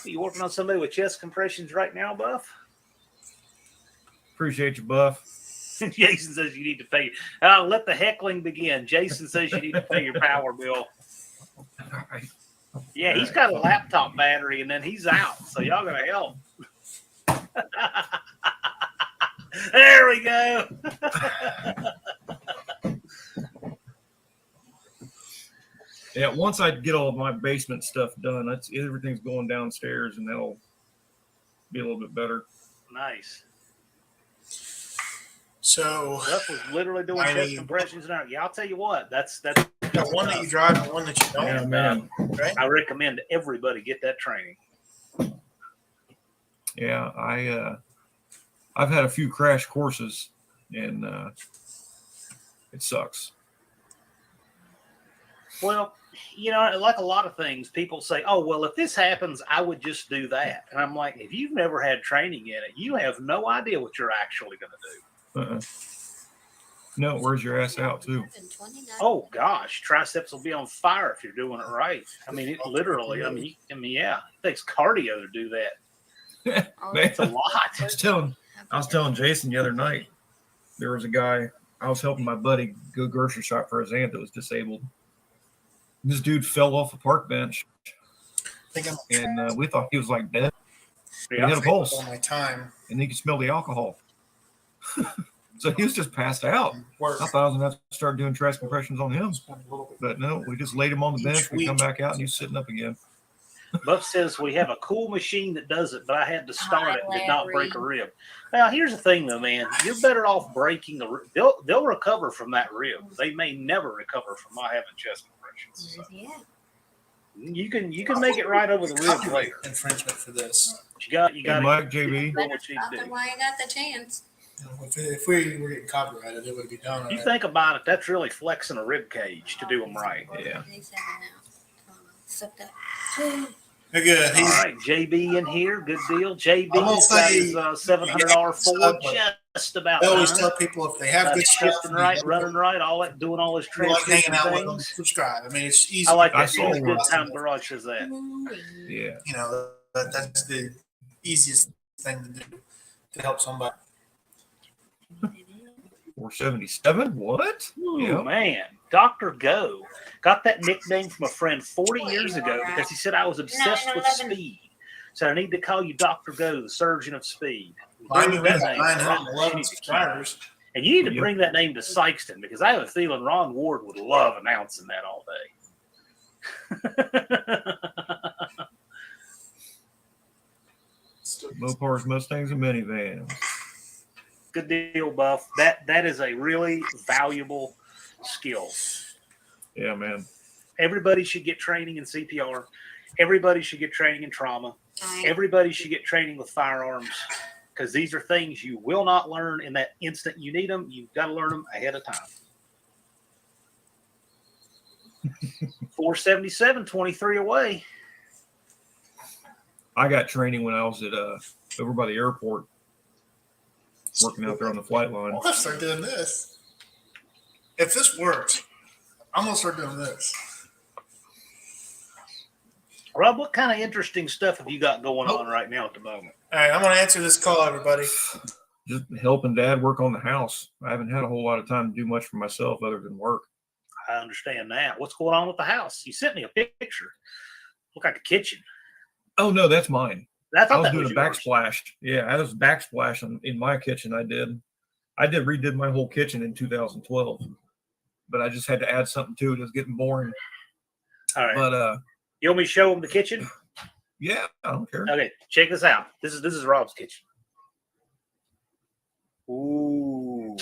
You working on somebody with chest compressions right now, Buff? Appreciate you, Buff. Jason says you need to pay. Let the heckling begin. Jason says you need to pay your power bill. All right. Yeah, he's got a laptop battery, and then he's out. So y'all gotta help. There we go. Yeah, once I get all of my basement stuff done, everything's going downstairs, and that'll be a little bit better. Nice. So Buff was literally doing I chest mean- compressions now. Yeah, I'll tell you what. That's the one that you drive and one that you don't. Yeah, man. Right? I recommend everybody get that training. Yeah, I've had a few crash courses, and it sucks. Well, you know, like a lot of things, people say, "Oh, well, if this happens, I would just do that." And I'm like, if you've never had training in it, you have no idea what you're actually going to do. No, where's your ass out too? Oh gosh, triceps will be on fire if you're doing it right. I mean, it literally. I mean, yeah, it takes cardio to do that. It's a lot. I was telling Jason the other night, there was a guy, I was helping my buddy go grocery shop for his aunt that was disabled. This dude fell off a park bench, and we thought he was like dead. He had a pulse, all my time. and he could smell the alcohol. So he was just passed out. Work. I thought I was going to start doing chest compressions on him, Spend a little bit. but no, we just laid him on the bench. We come back out, and he's sitting up again. Buff says we have a cool machine that does it, but I had to start it and did not break a rib. Now, here's the thing, though, man. You're better off breaking the rib. They'll recover from that rib. They may never recover from not having chest compressions. So Yeah. you can make it right over the rib later. Infringement for this. You got Hey, Mike, JB. do what you Stop do. it while you got the chance. You know, if we were getting copyrighted, it would be done. You already. think about it, that's really flexing a rib cage to do them right. Yeah. 27 now. Sucked up. They're good. All He's right, JB in here, good deal. JB I'm gonna has got say- his $700 Ford just about I always done. tell people if they have good stuff, Shifting right, running right, all that, doing all his you like hanging transmission out with them, things. subscribe. I mean, it's easy. I like I that. saw It's good one. time garage says that. Yeah. You know, that's the easiest thing to do to help somebody. 477? What? Ooh, Yeah. man. Dr. Go got that nickname from a friend 40 years ago because he said I was obsessed with speed. So I need to call you Dr. Go, the surgeon of speed. Mine Bring has that name. You 911 need to keep it. subscribers. And you need to bring that name to Sykeston because I have a feeling Ron Ward would love announcing that all day. Mopars, Mustangs, and minivans. Good deal, Buff. That is a really valuable skill. Yeah, man. Everybody should get training in CPR. Everybody should get training in trauma. Everybody should get training with firearms because these are things you will not learn in that instant you need them. You've got to learn them ahead of time. 477, 23 away. I got training when I was at over by the airport, working out there on the flight line. I'm gonna start doing this. If this works, I'm gonna start doing this. Rob, what kind of interesting stuff have you got going on right now at the moment? All right, I'm gonna answer this call, everybody. Just helping Dad work on the house. I haven't had a whole lot of time to do much for myself other than work. I understand that. What's going on with the house? You sent me a picture. Look like a kitchen. Oh no, that's mine. I I thought was that doing was a yours. backsplash. Yeah, I was backsplash in my kitchen. I redid my whole kitchen in 2012, but I just had to add something to it. It was getting boring. All right. But You want me to show them the kitchen? Yeah, I don't care. Okay, check this out. This is Rob's kitchen. Ooh,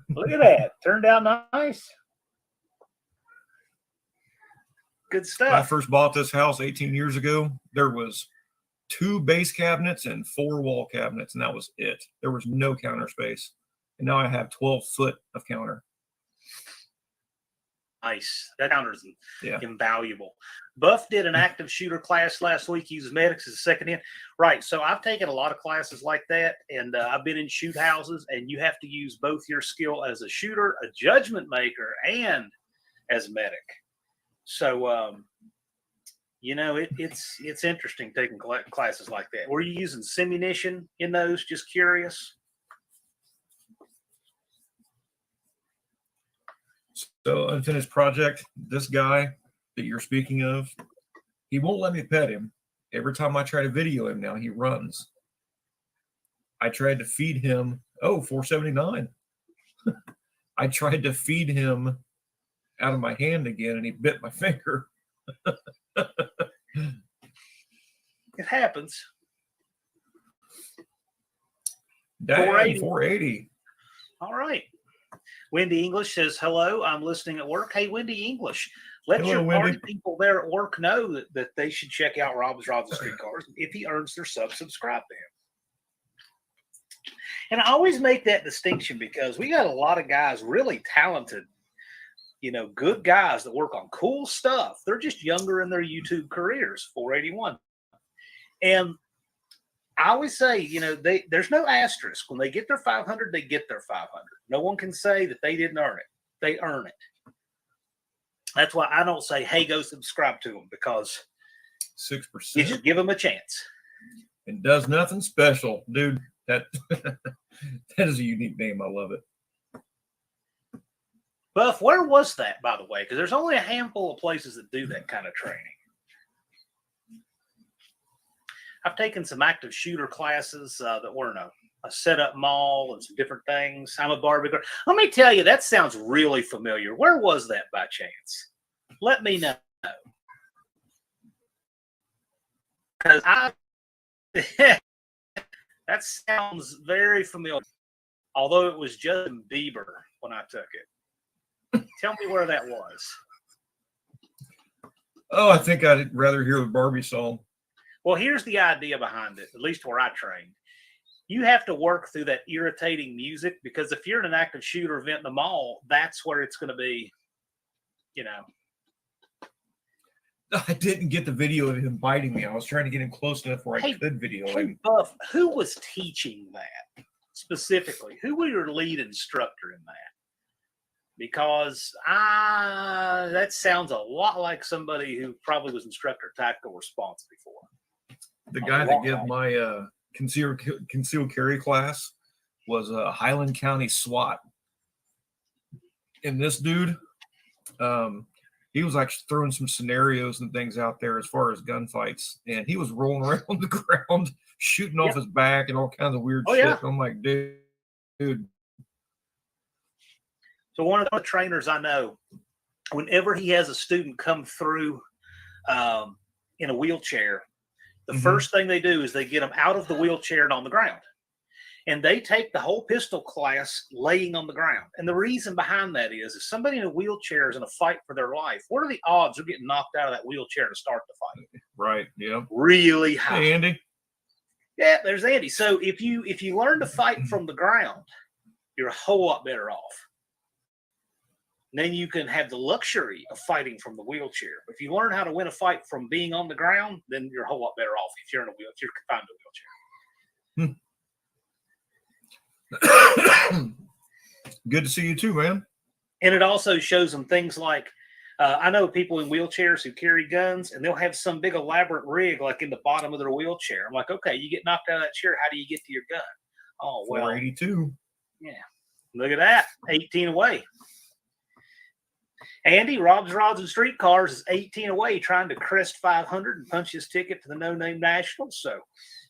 look at that! Turned out nice. Good When I stuff. first bought this house 18 years ago, there was 2 base cabinets and 4 wall cabinets, and that was it. There was no counter space. And now I have 12 foot of counter. Nice. That counter's Yeah. invaluable. Buff did an active shooter class last week. He uses medics as a second in. Right. So I've taken a lot of classes like that, and I've been in shoot houses, and you have to use both your skill as a shooter, a judgment maker, and as a medic. So, it's interesting taking classes like that. Were you using simunition in those? Just curious. So, unfinished project, this guy that you're speaking of, he won't let me pet him. Every time I try to video him now, he runs. I tried to feed him. Oh, 479. I tried to feed him out of my hand again, and he bit my finger. It happens. Dang, 480. 480. All right. Wendy English says, hello, I'm listening at work. Hey, Wendy English, let Hello, your party Wendy. people there at work know that they should check out Rob's Rods and Streetcars. If he earns their subscribe to him. And I always make that distinction because we got a lot of guys, really talented, good guys that work on cool stuff. They're just younger in their YouTube careers, 481. And I always say, there's no asterisk. When they get their 500, they get their 500. No one can say that they didn't earn it. They earn it. That's why I don't say, hey, go subscribe to them, because 6%. you should give them a chance. It does nothing special, dude. That that is a unique name. I love it. Buff, where was that, by the way? Because there's only a handful of places that do that kind of training. I've taken some active shooter classes that were in a setup mall and some different things. I'm a barbecue. Let me tell you, that sounds really familiar. Where was that by chance? Let me know. Because that sounds very familiar. Although it was Justin Bieber when I took it. Tell me where that was. Oh, I think I'd rather hear the Barbie song. Well, here's the idea behind it, at least where I trained. You have to work through that irritating music, because if you're in an active shooter event in the mall, that's where it's going to be, I didn't get the video of him biting me. I was trying to get him close enough where I could video Hey, him. Buff, who was teaching that specifically? Who was your lead instructor in that? Because that sounds a lot like somebody who probably was instructor at tactical response before. The guy that gave my concealed carry class was a Highland County SWAT. And this dude, he was actually throwing some scenarios and things out there as far as gunfights. And he was rolling around on the ground, shooting off his back and all kinds of weird shit. Yeah. I'm like, dude. So one of the trainers I know, whenever he has a student come through in a wheelchair, the first thing they do is they get them out of the wheelchair and on the ground. And they take the whole pistol class laying on the ground. And the reason behind that is if somebody in a wheelchair is in a fight for their life, what are the odds of getting knocked out of that wheelchair to start the fight? Right, yeah. Really high. Hey, Andy. Yeah, there's Andy. So if you learn to fight from the ground, you're a whole lot better off. And then you can have the luxury of fighting from the wheelchair. If you learn how to win a fight from being on the ground, then you're a whole lot better off if you're in a wheelchair, if you're confined to a wheelchair. Good to see you too, man. And it also shows them things like, I know people in wheelchairs who carry guns, and they'll have some big elaborate rig like in the bottom of their wheelchair. I'm like, okay, you get knocked out of that chair, how do you get to your gun? Oh, well. 482. Yeah. Look at that. 18 away. Andy, Rob's Rods and Streetcars is 18 away, trying to crest 500 and punch his ticket to the No Name Nationals. So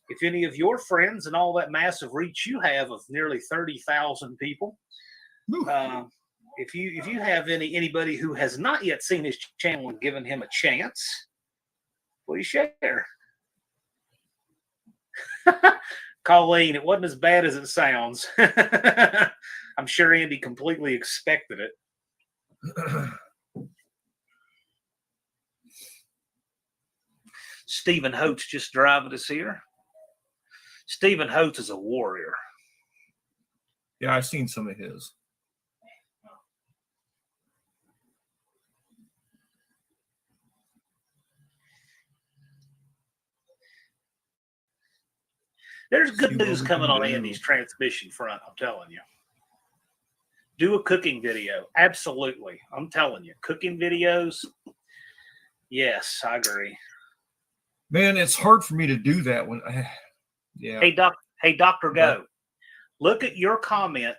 if any of your friends and all that massive reach you have of nearly 30,000 people, if you have anybody who has not yet seen his channel and given him a chance, Please share. Colleen, it wasn't as bad as it sounds. I'm sure Andy completely expected it. Stephen Holtz just driving us here. Stephen Holtz is a warrior. Yeah, I've seen some of his. There's good news coming on Andy's transmission front, I'm telling you. Do a cooking video. Absolutely. I'm telling you. Cooking videos. Yes, I agree. Man, it's hard for me to do that when yeah. Hey, Dr. Go. Look at your comment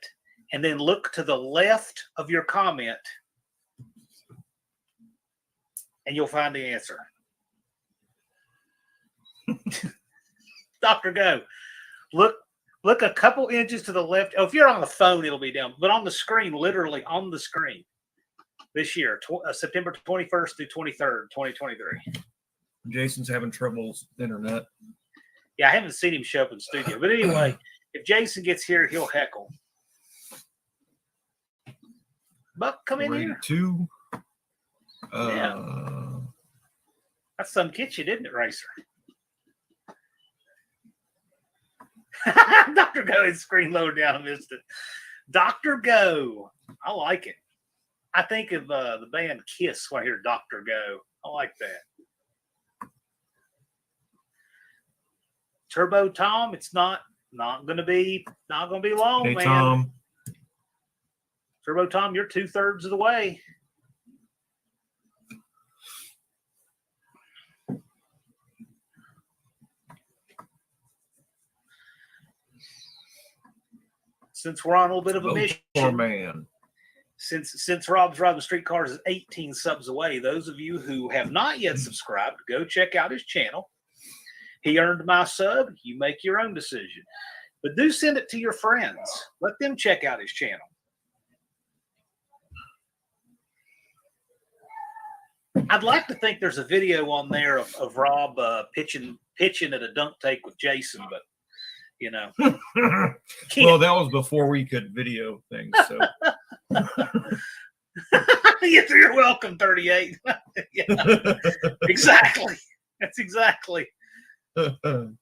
and then look to the left of your comment and you'll find the answer. Dr. Go. Look a couple inches to the left. Oh, if you're on the phone, it'll be down. But on the screen, literally on the screen, this year, September 21st through 23rd, 2023. Jason's having trouble with internet. Yeah, I haven't seen him show up in studio. But anyway, if Jason gets here, he'll heckle. Buck, come in here. 2. Yeah. That's some kitchen, isn't it, Racer? Dr. Go is screen lowered down. I missed it. Dr. Go. I like it. I think of the band Kiss when I hear Dr. Go. I like that. Turbo Tom, it's not gonna be long, Hey, man. Tom. Turbo Tom, you're 2/3 of the way. Since we're on a little bit of a mission, Poor man. Since Rob's Driving Streetcars is 18 subs away, those of you who have not yet subscribed, go check out his channel. He earned my sub. You make your own decision. But do send it to your friends. Let them check out his channel. I'd like to think there's a video on there of Rob pitching at a dunk take with Jason, but you know. Well, that was before we could video things. So Yes, you're welcome, 38. Yeah, exactly. That's exactly. Mofo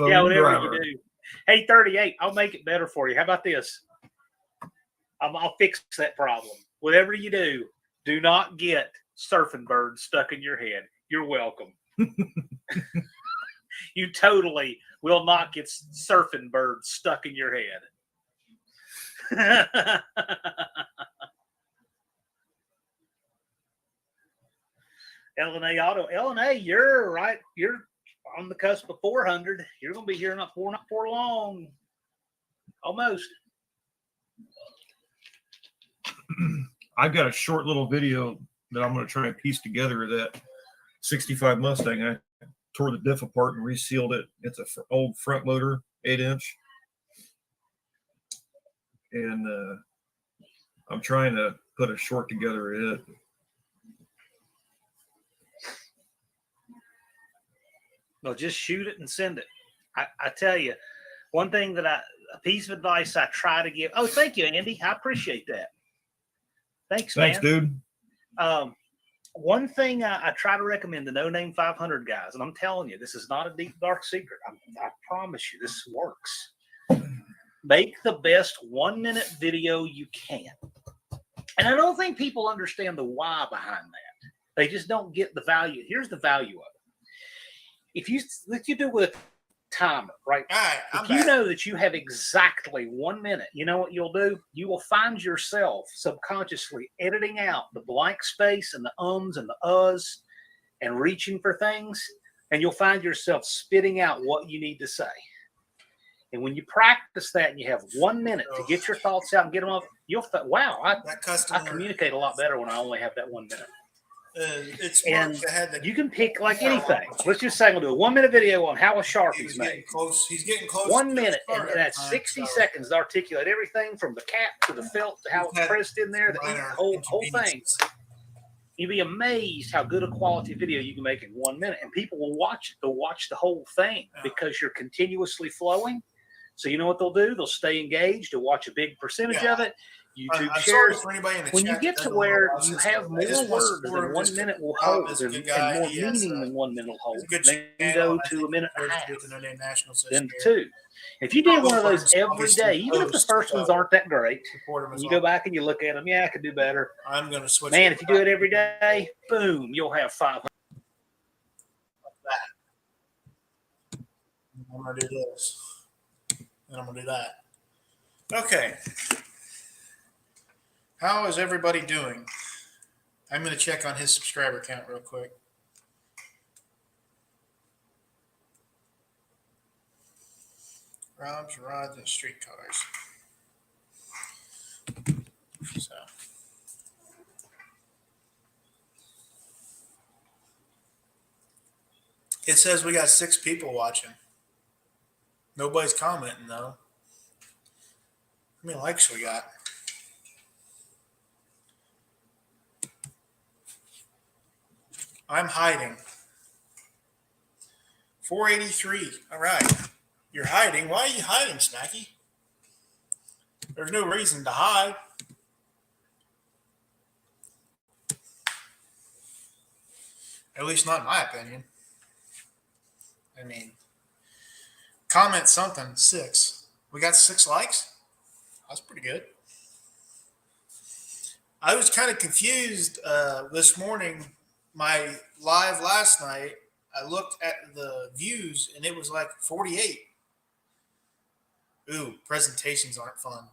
Yeah, whatever driver. you do. Hey, 38, I'll make it better for you. How about this? I'll fix that problem. Whatever you do not get surfing birds stuck in your head. You're welcome. You totally will not get surfing birds stuck in your head. LNA Auto. LNA, you're right. You're on the cusp of 400. You're going to be here not for long. Almost. I've got a short little video that I'm going to try and piece together of that 65 Mustang. I tore the diff apart and resealed it. It's an old front loader, 8-inch. And I'm trying to put a short together of it. No, just shoot it and send it. I tell you, one thing that a piece of advice I try to give. Oh, thank you, Andy. I appreciate that. Thanks, man. Dude. One thing I try to recommend the No Name 500 guys, and I'm telling you, this is not a deep, dark secret. I promise you, this works. Make the best 1-minute video you can. And I don't think people understand the why behind that. They just don't get the value. Here's the value of it. If you do it with a timer, right? All right, if you know that you have exactly 1 minute, you know what you'll do? You will find yourself subconsciously editing out the blank space and the ums and the uhs and reaching for things, and you'll find yourself spitting out what you need to say. And when you practice that and you have 1 minute to get your thoughts out and get them off, you'll think, wow, I communicate a lot better when I only have that 1 minute. You can pick like anything. Let's just say I'm going to do a 1 minute video on how a Sharpie's made. He's getting close. 1 minute, and that's 60 seconds to articulate everything from the cap to the felt to how it's pressed in there, the whole thing. You'd be amazed how good a quality video you can make in 1 minute, and people will watch it. They'll watch the whole thing because you're continuously flowing. So you know what they'll do? They'll stay engaged. They'll watch a big percentage of it. YouTube I'm shares. sorry for anybody in the When you chat get that to doesn't where know you this, have I more just want to words support than him. 1 Just minute will Rob hold, is a and good guy. more He has, meaning than 1 minute will he's hold, a good then channel, go and I to think a minute and a he's half, with the NNN Nationals this then year. 2. If you did one of Go those first, every obviously, day, even if the post, first ones so aren't that great, support him and as you well. go back and you look at them, yeah, I could do better. I'm going to switch. Man, if you do it every day, boom, you'll have 500. I'm going to do this. And I'm going to do that. Okay. How is everybody doing? I'm going to check on his subscriber count real quick. Rob's Rods and Streetcars. So. It says we got 6 people watching. Nobody's commenting though. How many likes we got? I'm hiding. 483. All right. You're hiding. Why are you hiding, Snacky? There's no reason to hide. At least not in my opinion. I mean, comment something. 6. We got 6 likes? That's pretty good. I was kind of confused this morning. My live last night, I looked at the views and it was like 48. Ooh, presentations aren't fun.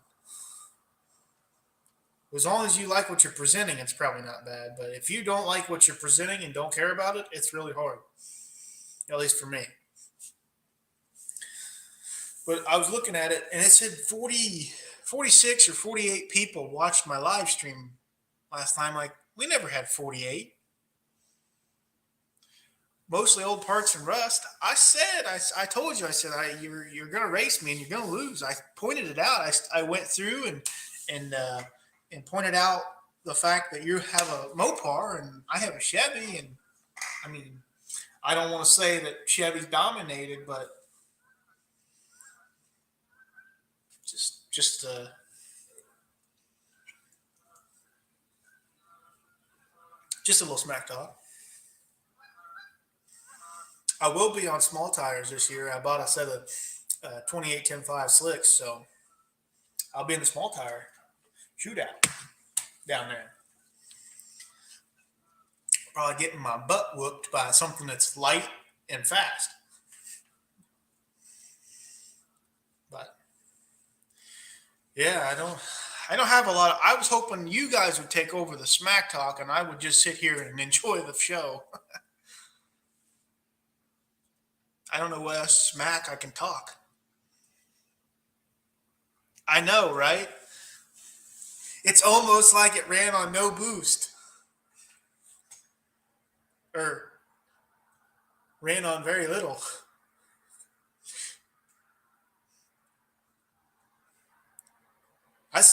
As long as you like what you're presenting, it's probably not bad. But if you don't like what you're presenting and don't care about it, it's really hard. At least for me. But I was looking at it and it said 46 or 48 people watched my live stream last time. Like, we never had 48. Mostly old parts and rust. I told you, I said, you're going to race me and you're going to lose. I pointed it out. I went through and pointed out the fact that you have a Mopar and I have a Chevy. And I mean, I don't want to say that Chevy's dominated, but just a little smack talk. I will be on small tires this year. I bought a set of 28-10-5 slicks, so I'll be in the small tire shootout down there. Probably getting my butt whooped by something that's light and fast. But yeah, I don't have a lot of, I was hoping you guys would take over the smack talk and I would just sit here and enjoy the show. I don't know what else smack I can talk. I know, right? It's almost like it ran on no boost. Or ran on very little. I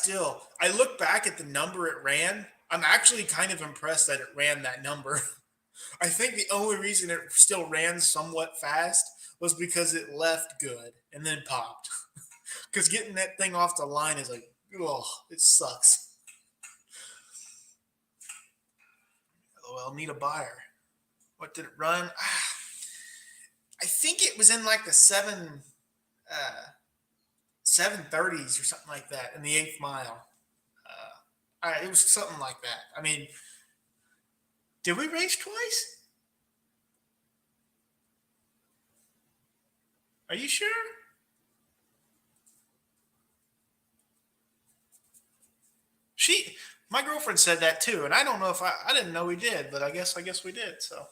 look back at the number it ran. I'm actually kind of impressed that it ran that number. I think the only reason it still ran somewhat fast was because it left good and then popped. Because getting that thing off the line is like, oh, it sucks. LOL, need a buyer. What did it run? I think it was in like the 730s or something like that in the 8th mile. It was something like that. I mean, did we race twice? Are you sure? My girlfriend said that too, and I don't know if I didn't know we did, but I guess we did. So,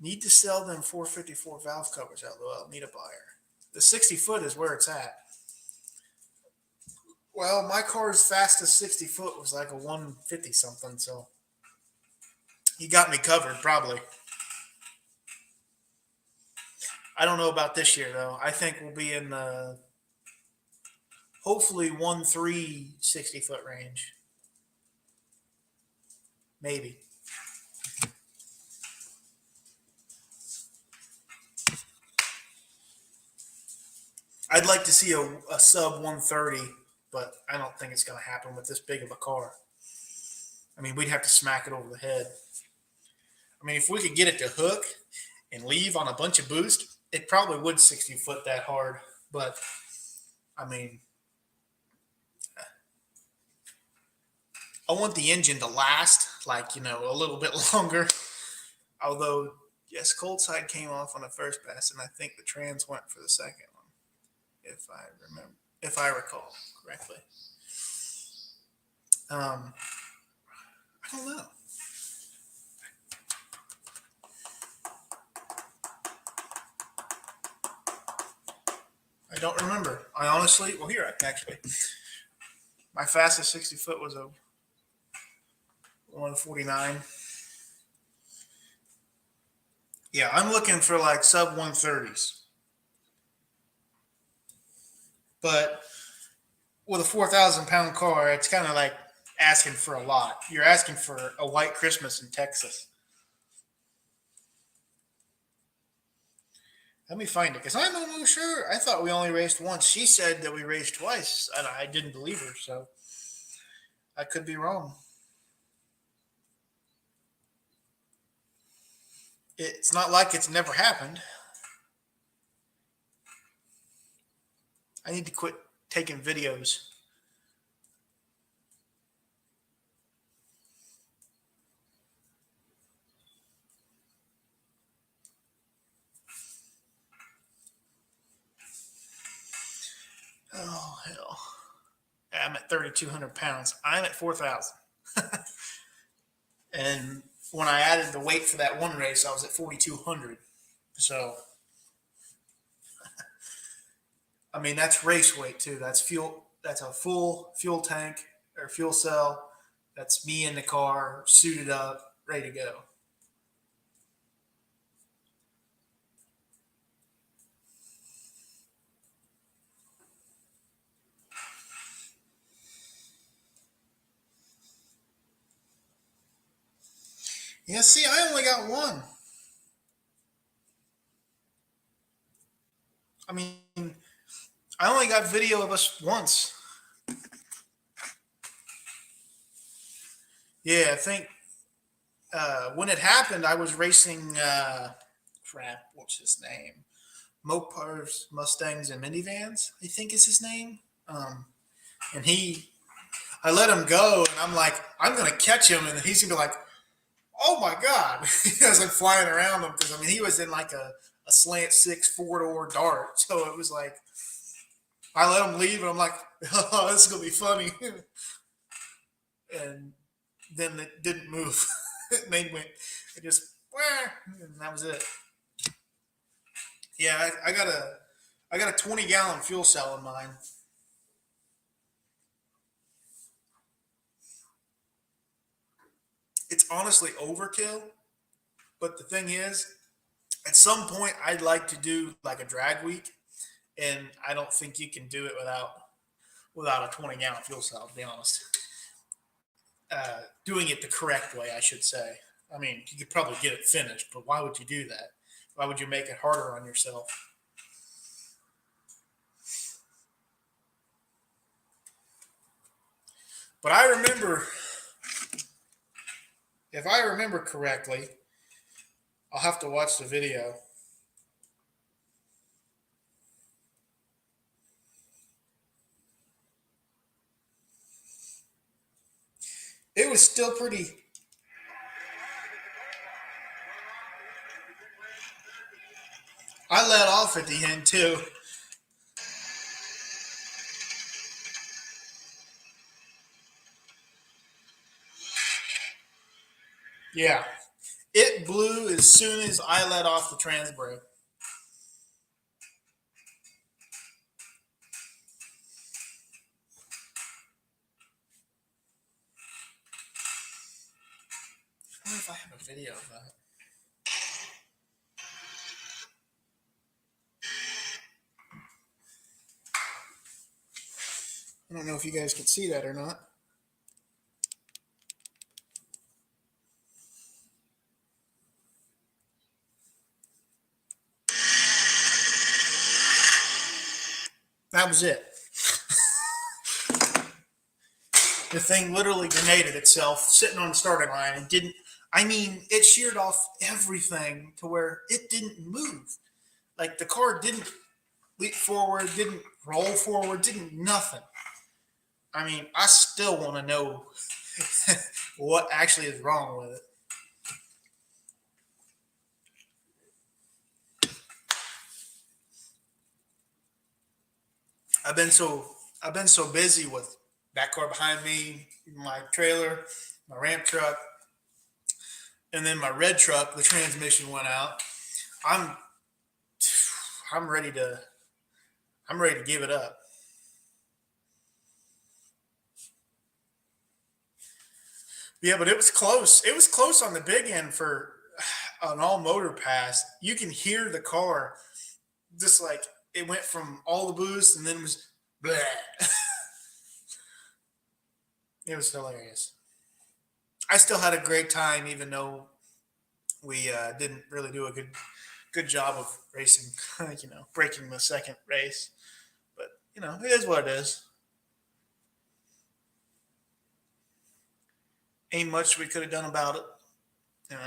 need to sell them 454 valve covers out. Well, need a buyer. The 60 foot is where it's at. Well, my car's fastest 60 foot was like a 150 something, so you got me covered probably. I don't know about this year though. I think we'll be in the hopefully 1.3 60 foot range. maybe. I'd like to see a sub 130, but I don't think it's going to happen with this big of a car. I mean, we'd have to smack it over the head. I mean, if we could get it to hook and leave on a bunch of boost, it probably would 60 foot that hard. But, I mean, I want the engine to last, like, you know, a little bit longer. Although, yes, cold side came off on the first pass, and I think the trans went for the second one, if I recall correctly. I don't know. I don't remember. I honestly, well, here, actually, my fastest 60 foot was a 149. Yeah, I'm looking for like sub 130s. But with a 4,000-pound car, it's kind of like asking for a lot. You're asking for a white Christmas in Texas. Let me find it, because I'm almost sure. I thought we only raced once. She said that we raced twice, and I didn't believe her, so I could be wrong. It's not like it's never happened. I need to quit taking videos. Oh, hell. I'm at 3,200 pounds. I'm at 4,000. And when I added the weight for that one race, I was at 4,200. So, I mean, that's race weight too. That's fuel. That's a full fuel tank or fuel cell. That's me in the car, suited up, ready to go. Yeah, see, I only got one. I mean, I only got video of us once. Yeah, I think when it happened, I was racing, what's his name? Mopar's Mustangs and Minivans, I think is his name. And I let him go, and I'm like, I'm going to catch him, and he's going to be like, oh my God. I was like flying around him, because I mean, he was in like a slant six 4-door dart. So it was like, I let him leave, and I'm like, oh, this is going to be funny. And then it didn't move. It just, and that was it. Yeah, I got a 20-gallon fuel cell in mine. It's honestly overkill, but the thing is, at some point, I'd like to do like a drag week, and I don't think you can do it without a 20-gallon fuel cell. To be honest, doing it the correct way, I should say. I mean, you could probably get it finished, but why would you do that? Why would you make it harder on yourself? But I remember, if I remember correctly, I'll have to watch the video. It was still pretty. I let off at the end too. Yeah. It blew as soon as I let off the trans brake. I wonder if I have a video of that. I don't know if you guys could see that or not. That was it. The thing literally grenaded itself sitting on the starting line and didn't. I mean, it sheared off everything to where it didn't move. Like the car didn't leap forward, didn't roll forward, didn't nothing. I mean, I still want to know what actually is wrong with it. I've been so busy with that car behind me, my trailer, my ramp truck, and then my red truck. The transmission went out. I'm ready to give it up. Yeah, but it was close. It was close on the big end for an all motor pass. You can hear the car just like it went from all the boost and then was bleh. It was hilarious. I still had a great time, even though we didn't really do a good job of racing. Breaking the second race. But it is what it is. Ain't much we could have done about it.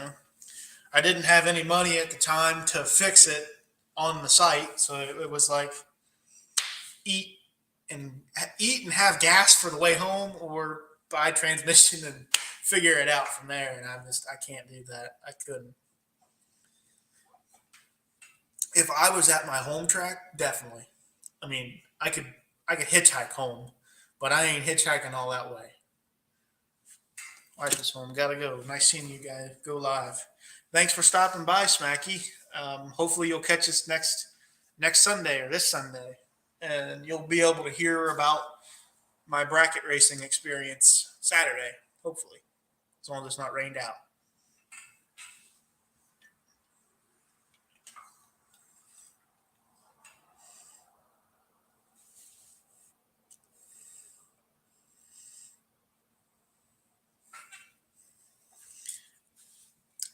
I didn't have any money at the time to fix it on the site, so it was like eat and have gas for the way home, or buy transmission and figure it out from there. And I can't do that. I couldn't. If I was at my home track, definitely. I mean, I could hitchhike home, but I ain't hitchhiking all that way. Wife is home. Gotta go. Nice seeing you guys go live. Thanks for stopping by, Smacky. Hopefully you'll catch us next Sunday or this Sunday, and you'll be able to hear about my bracket racing experience Saturday. Hopefully, as long as it's not rained out.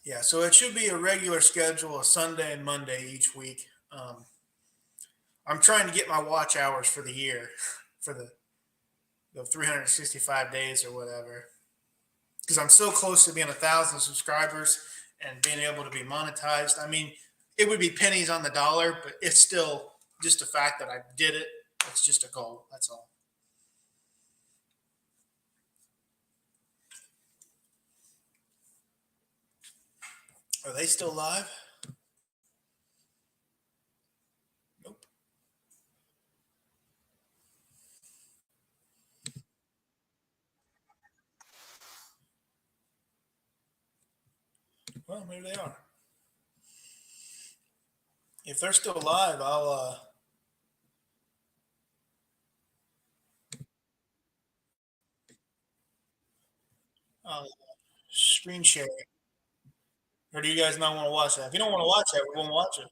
Yeah, so it should be a regular schedule, a Sunday and Monday each week. I'm trying to get my watch hours for the year, for the 365 days or whatever, because I'm so close to being 1,000 subscribers and being able to be monetized. I mean, it would be pennies on the dollar, but it's still just the fact that I did it. It's just a goal. That's all. Are they still live? Nope. Well, maybe they are. If they're still live, I'll screen share it. Or do you guys not want to watch that? If you don't want to watch that, we won't watch it.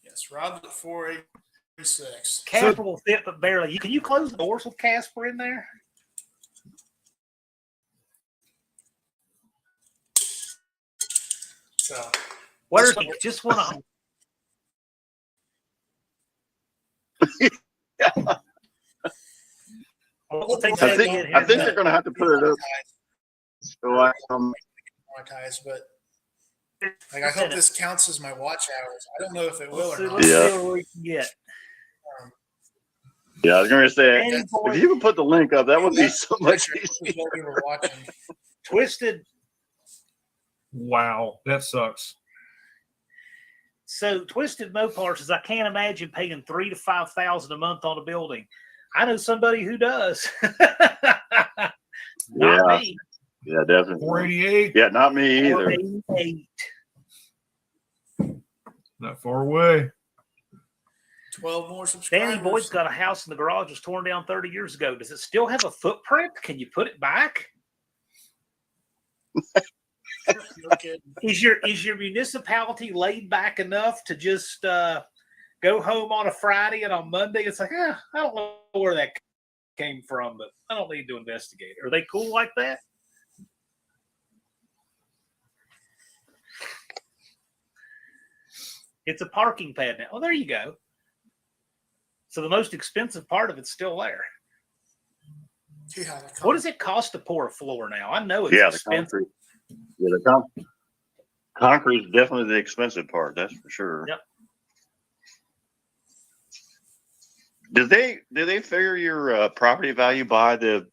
Yes, Rob's at 486. Casper will fit, but barely. Can you close the doors with Casper in there? So, What are you just want to? I think they're going to have to put it up. So monetize, but like I hope this counts as my watch hours. I don't know if it will or not. Let's see what we can get. Yeah, I was going to say, if you could put the link up, that would be so much easier. Twisted. Wow, that sucks. So Twisted Mopar says, I can't imagine paying $3,000 to $5,000 a month on a building. I know somebody who does. Not me. Yeah, definitely. 488. Yeah, not me either. 488. Not far away. 12 more subscribers. Danny Boyd's got a house in the garage was torn down 30 years ago. Does it still have a footprint? Can you put it back? No kidding. Is your municipality laid back enough to just go home on a Friday and on Monday it's like, I don't know where that came from, but I don't need to investigate it. Are they cool like that? It's a parking pad now. Oh, there you go. So the most expensive part of it's still there. Yeah, What does it cost to pour a floor now? I know it's Yeah, the expensive. concrete. Yeah, the concrete is definitely the expensive part. That's for sure. Yep. Did they figure your property value by the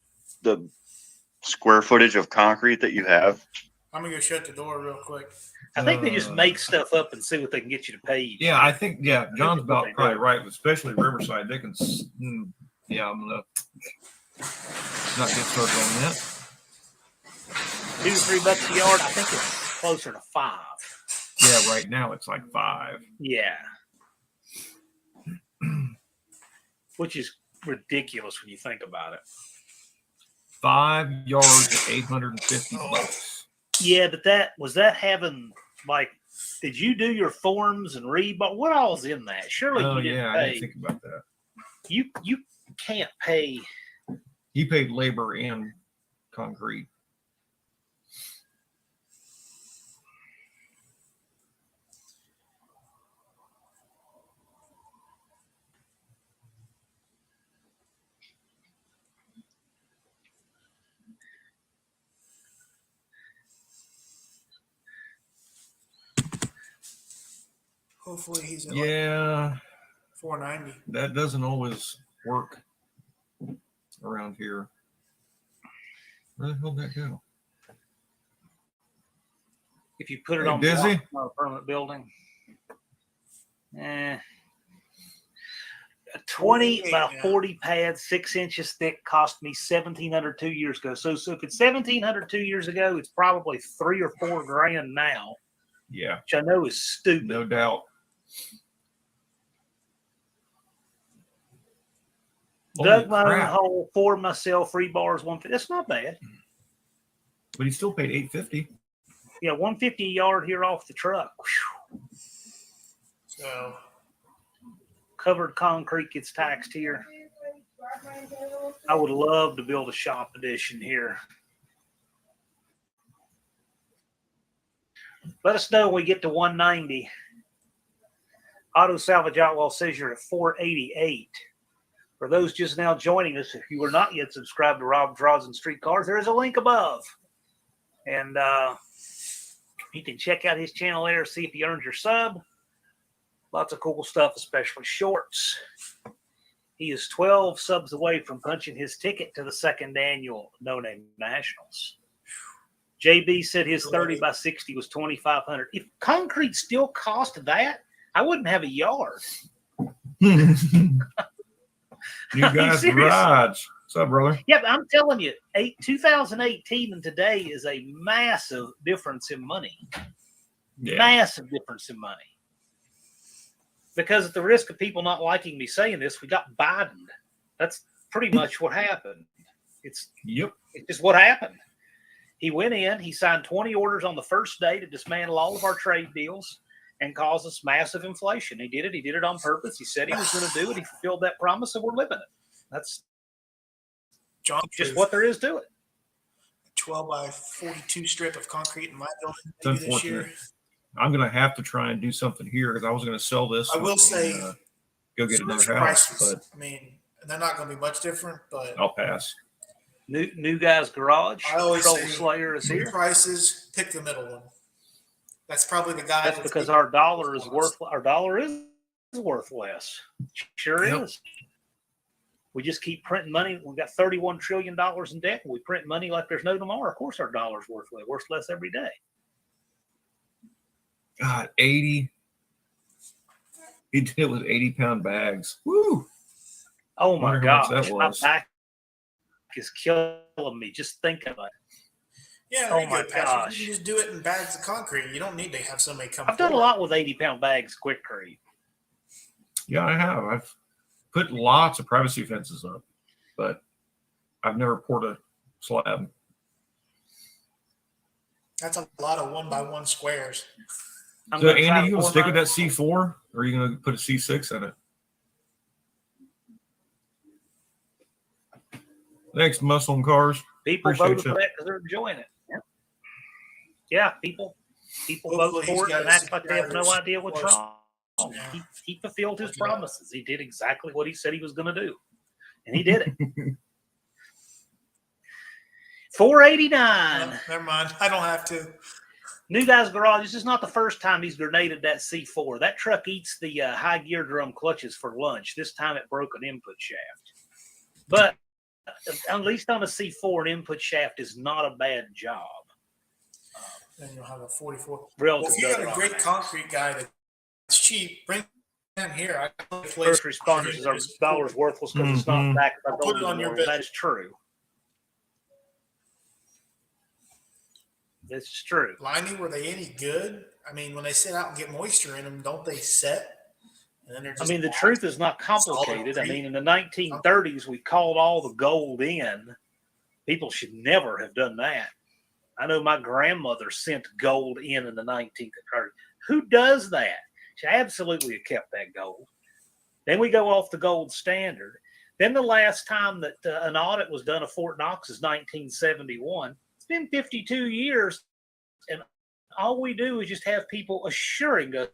square footage of concrete that you have? I'm gonna go shut the door real quick. I think they just make stuff up and see what they can get you to pay you. Yeah, I think John's That's what about they probably do. right, especially Riverside. They can. Yeah, I'm gonna not get started on that. $2 to $3 a yard. I think it's closer to $5. Yeah, right now it's like $5. Yeah. Which is ridiculous when you think about it. 5 yards at $850. Yeah, but that having like, did you do your forms and rebar? What all's in that? Surely Oh you didn't yeah, I pay. didn't think about that. You can't pay. He paid labor and concrete. Hopefully he's at Yeah, 490. that doesn't always work around here. Where the hell did that go? If you put it Hey, on Dizzy? block, on a permanent building. A 20 by 40 pad, 6 inches thick, cost me $1,700 2 years ago. So if it's $1,700 2 years ago, it's probably $3 or $4 grand now, Yeah, which I know is stupid. no doubt. Dug Holy my own crap. hole, for myself, rebars, 150. That's not bad. But he still paid $850. Yeah, 150 a yard here off the truck. Whew. So Covered concrete gets taxed here. I would love to build a shop addition here. Let us know when we get to 190. Auto Salvage Outlaw says you're at 488. For those just now joining us, if you were not yet subscribed to Rob Draws and Street Cars, there is a link above. And you can check out his channel there, see if he earned your sub. Lots of cool stuff, especially shorts. He is 12 subs away from punching his ticket to the second annual No Name Nationals. JB said his 30 by 60 was $2,500. If concrete still cost that, I wouldn't have a yard. You guys garage. What's up, brother? Yeah, but I'm telling you, 2018 and today is a massive difference in money. Yeah. Massive difference in money. Because at the risk of people not liking me saying this, we got Biden. That's pretty much what happened. It's just what happened. He went in, he signed 20 orders on the first day to dismantle all of our trade deals and cause us massive inflation. He did it on purpose. He said he was going to do it. He fulfilled that promise, and we're living it. That's John, just what there is to it. 12 by 42 strip of concrete in my building It's maybe this unfortunate. year. I'm going to have to try and do something here because I was going to sell this. I will and, say, go get another house, prices. I mean, they're not going to be much different, but but I'll pass. New guy's garage. I always Troll say Slayer is here. prices, pick the middle one. That's probably the guy. That's because our dollar is worth. Our dollar is worth less. Sure Yep. is. We just keep printing money. We've got $31 trillion in debt. We print money like there's no tomorrow. Of course, our dollar's worth less every day. God, 80. He did it with 80-pound bags. Woo! Oh my Wonder how much gosh, that my was. back is killing me just thinking about it. Yeah, Oh there you my go, Patrick. gosh. You can just do it in bags of concrete. You don't need to have somebody come. I've done a forward. lot with 80-pound bags, quickcrete. Yeah, I have. I've put lots of privacy fences up, but I've never poured a slab. That's a lot of 1x1 squares. I'm So gonna try Andy, you the gonna stick with that 490. C4, or are you gonna put a C6 in it? Thanks, Muscle and Cars. People Appreciate voted you. for that because they're enjoying it. Yeah, people vote Hopefully he's for it got and his act like they have no subscribers idea what's close wrong. now. He fulfilled his Look it up. promises. He did exactly what he said he was going to do, and he did it. 489. Never mind. I don't have to. New Guy's Garage. This is not the first time he's grenaded that C4. That truck eats the high gear drum clutches for lunch. This time it broke an input shaft. But at least on a C4, an input shaft is not a bad job. Then you'll have a 44. Relative Well, if you to got a other great automatic. concrete guy that's cheap, bring him here. I can place First responders is our dollar's worthless because it's not backed by I'll put gold it on your anymore. bill. That is true. This is true. Liney, were they any good? I mean, when they sit out and get moisture in them, don't they set? And then they're I just mean, the truth is not complicated. I mean, in the 1930s, we called all the gold in. People should never have done that. I know my grandmother sent gold in the 19th. Who does that? She absolutely have kept that gold. Then we go off the gold standard. Then the last time that an audit was done of Fort Knox is 1971. It's been 52 years, and all we do is just have people assuring us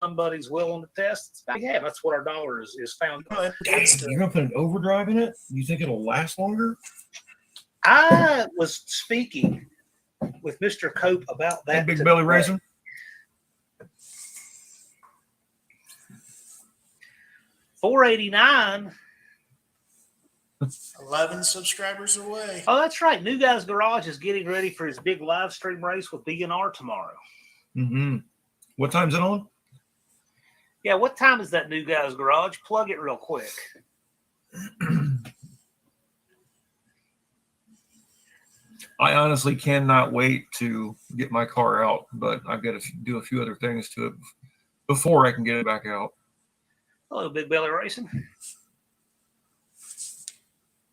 somebody's willing to test. Yeah, that's what our dollar is found. You're gonna put an overdrive in it? You think it'll last longer? I was speaking with Mr. Cope about that. That big today. belly racing? 489. 11 subscribers away. Oh, that's right. New Guy's Garage is getting ready for his big live stream race with BNR tomorrow. Mm-hmm. What time's it on? Yeah, what time is that New Guy's Garage? Plug it real quick. I honestly cannot wait to get my car out, but I've got to do a few other things to it before I can get it back out. Hello, Big Belly Racing.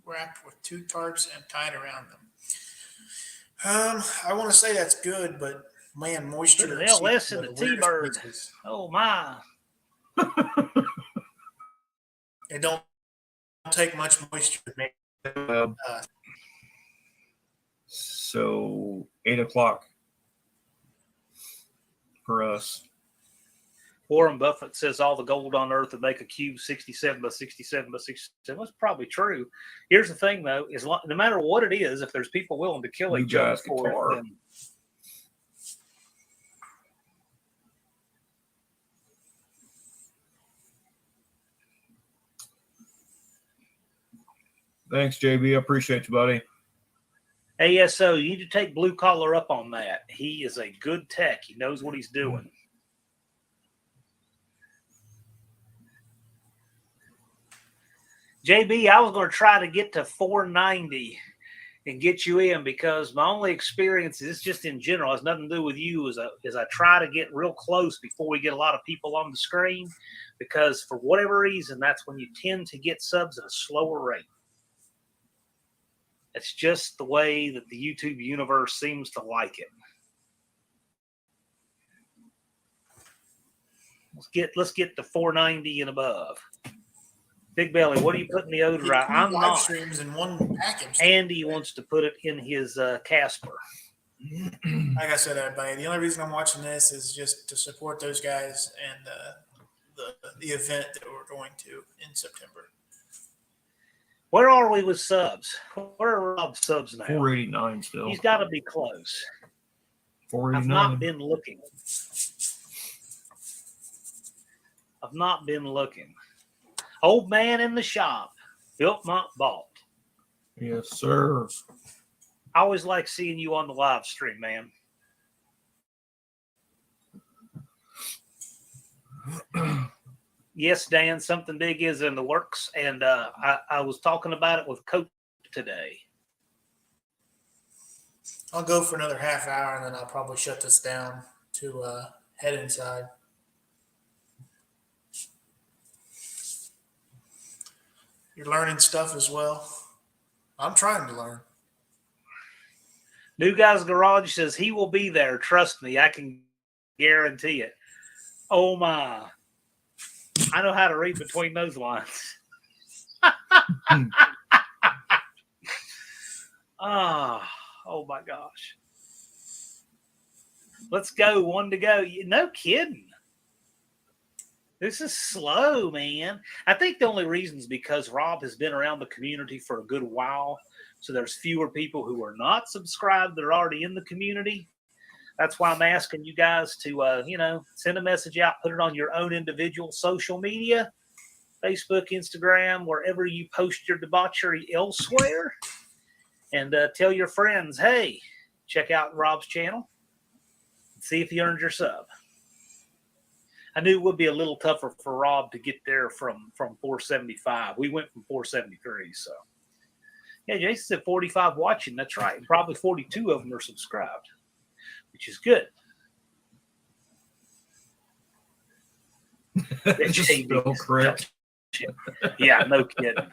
Wrapped with 2 tarps and tied around them. I want to say that's good, but man, moisture. Put an LS in the T-Bird. Places. Oh, my. It don't take much moisture to make So 8 o'clock for us. Warren Buffett says all the gold on earth would make a cube 67 by 67 by 67. That's probably true. Here's the thing, though, is no matter what it is, if there's people willing to kill each other for it, then Thanks, JB. I appreciate you, buddy. ASO, you need to take Blue Collar up on that. He is a good tech. He knows what he's doing. JB, I was going to try to get to 490 and get you in because my only experience is just in general. It has nothing to do with you. Is I try to get real close before we get a lot of people on the screen because for whatever reason, that's when you tend to get subs at a slower rate. It's just the way that the YouTube universe seems to like it. Let's get to 490 and above. Big Belly, what are you putting the odor out? I'm live not. streams in one package. Andy wants to put it in his Casper. Like I said, everybody, the only reason I'm watching this is just to support those guys and the event that we're going to in September. Where are we with subs? Where are Rob's subs now? 489 still. He's got to be close. 489. I've not been looking. Old man in the shop. Built not bought. Yes, sir. I always like seeing you on the live stream, man. Yes, Dan, something big is in the works, and I was talking about it with Coach today. I'll go for another half hour, and then I'll probably shut this down to head inside. You're learning stuff as well. I'm trying to learn. New Guy's Garage says he will be there. Trust me, I can guarantee it. Oh my. I know how to read between those lines. Oh my gosh. Let's go. One to go. No kidding. This is slow, man. I think the only reason is because Rob has been around the community for a good while. So there's fewer people who are not subscribed that are already in the community. That's why I'm asking you guys to, send a message out, put it on your own individual social media, Facebook, Instagram, wherever you post your debauchery elsewhere. And tell your friends, hey, check out Rob's channel. See if he earned your sub. I knew it would be a little tougher for Rob to get there from 475. We went from 473. So, yeah, Jason said 45 watching. That's right. Probably 42 of them are subscribed, which is good. Spell correct. Yeah, no kidding.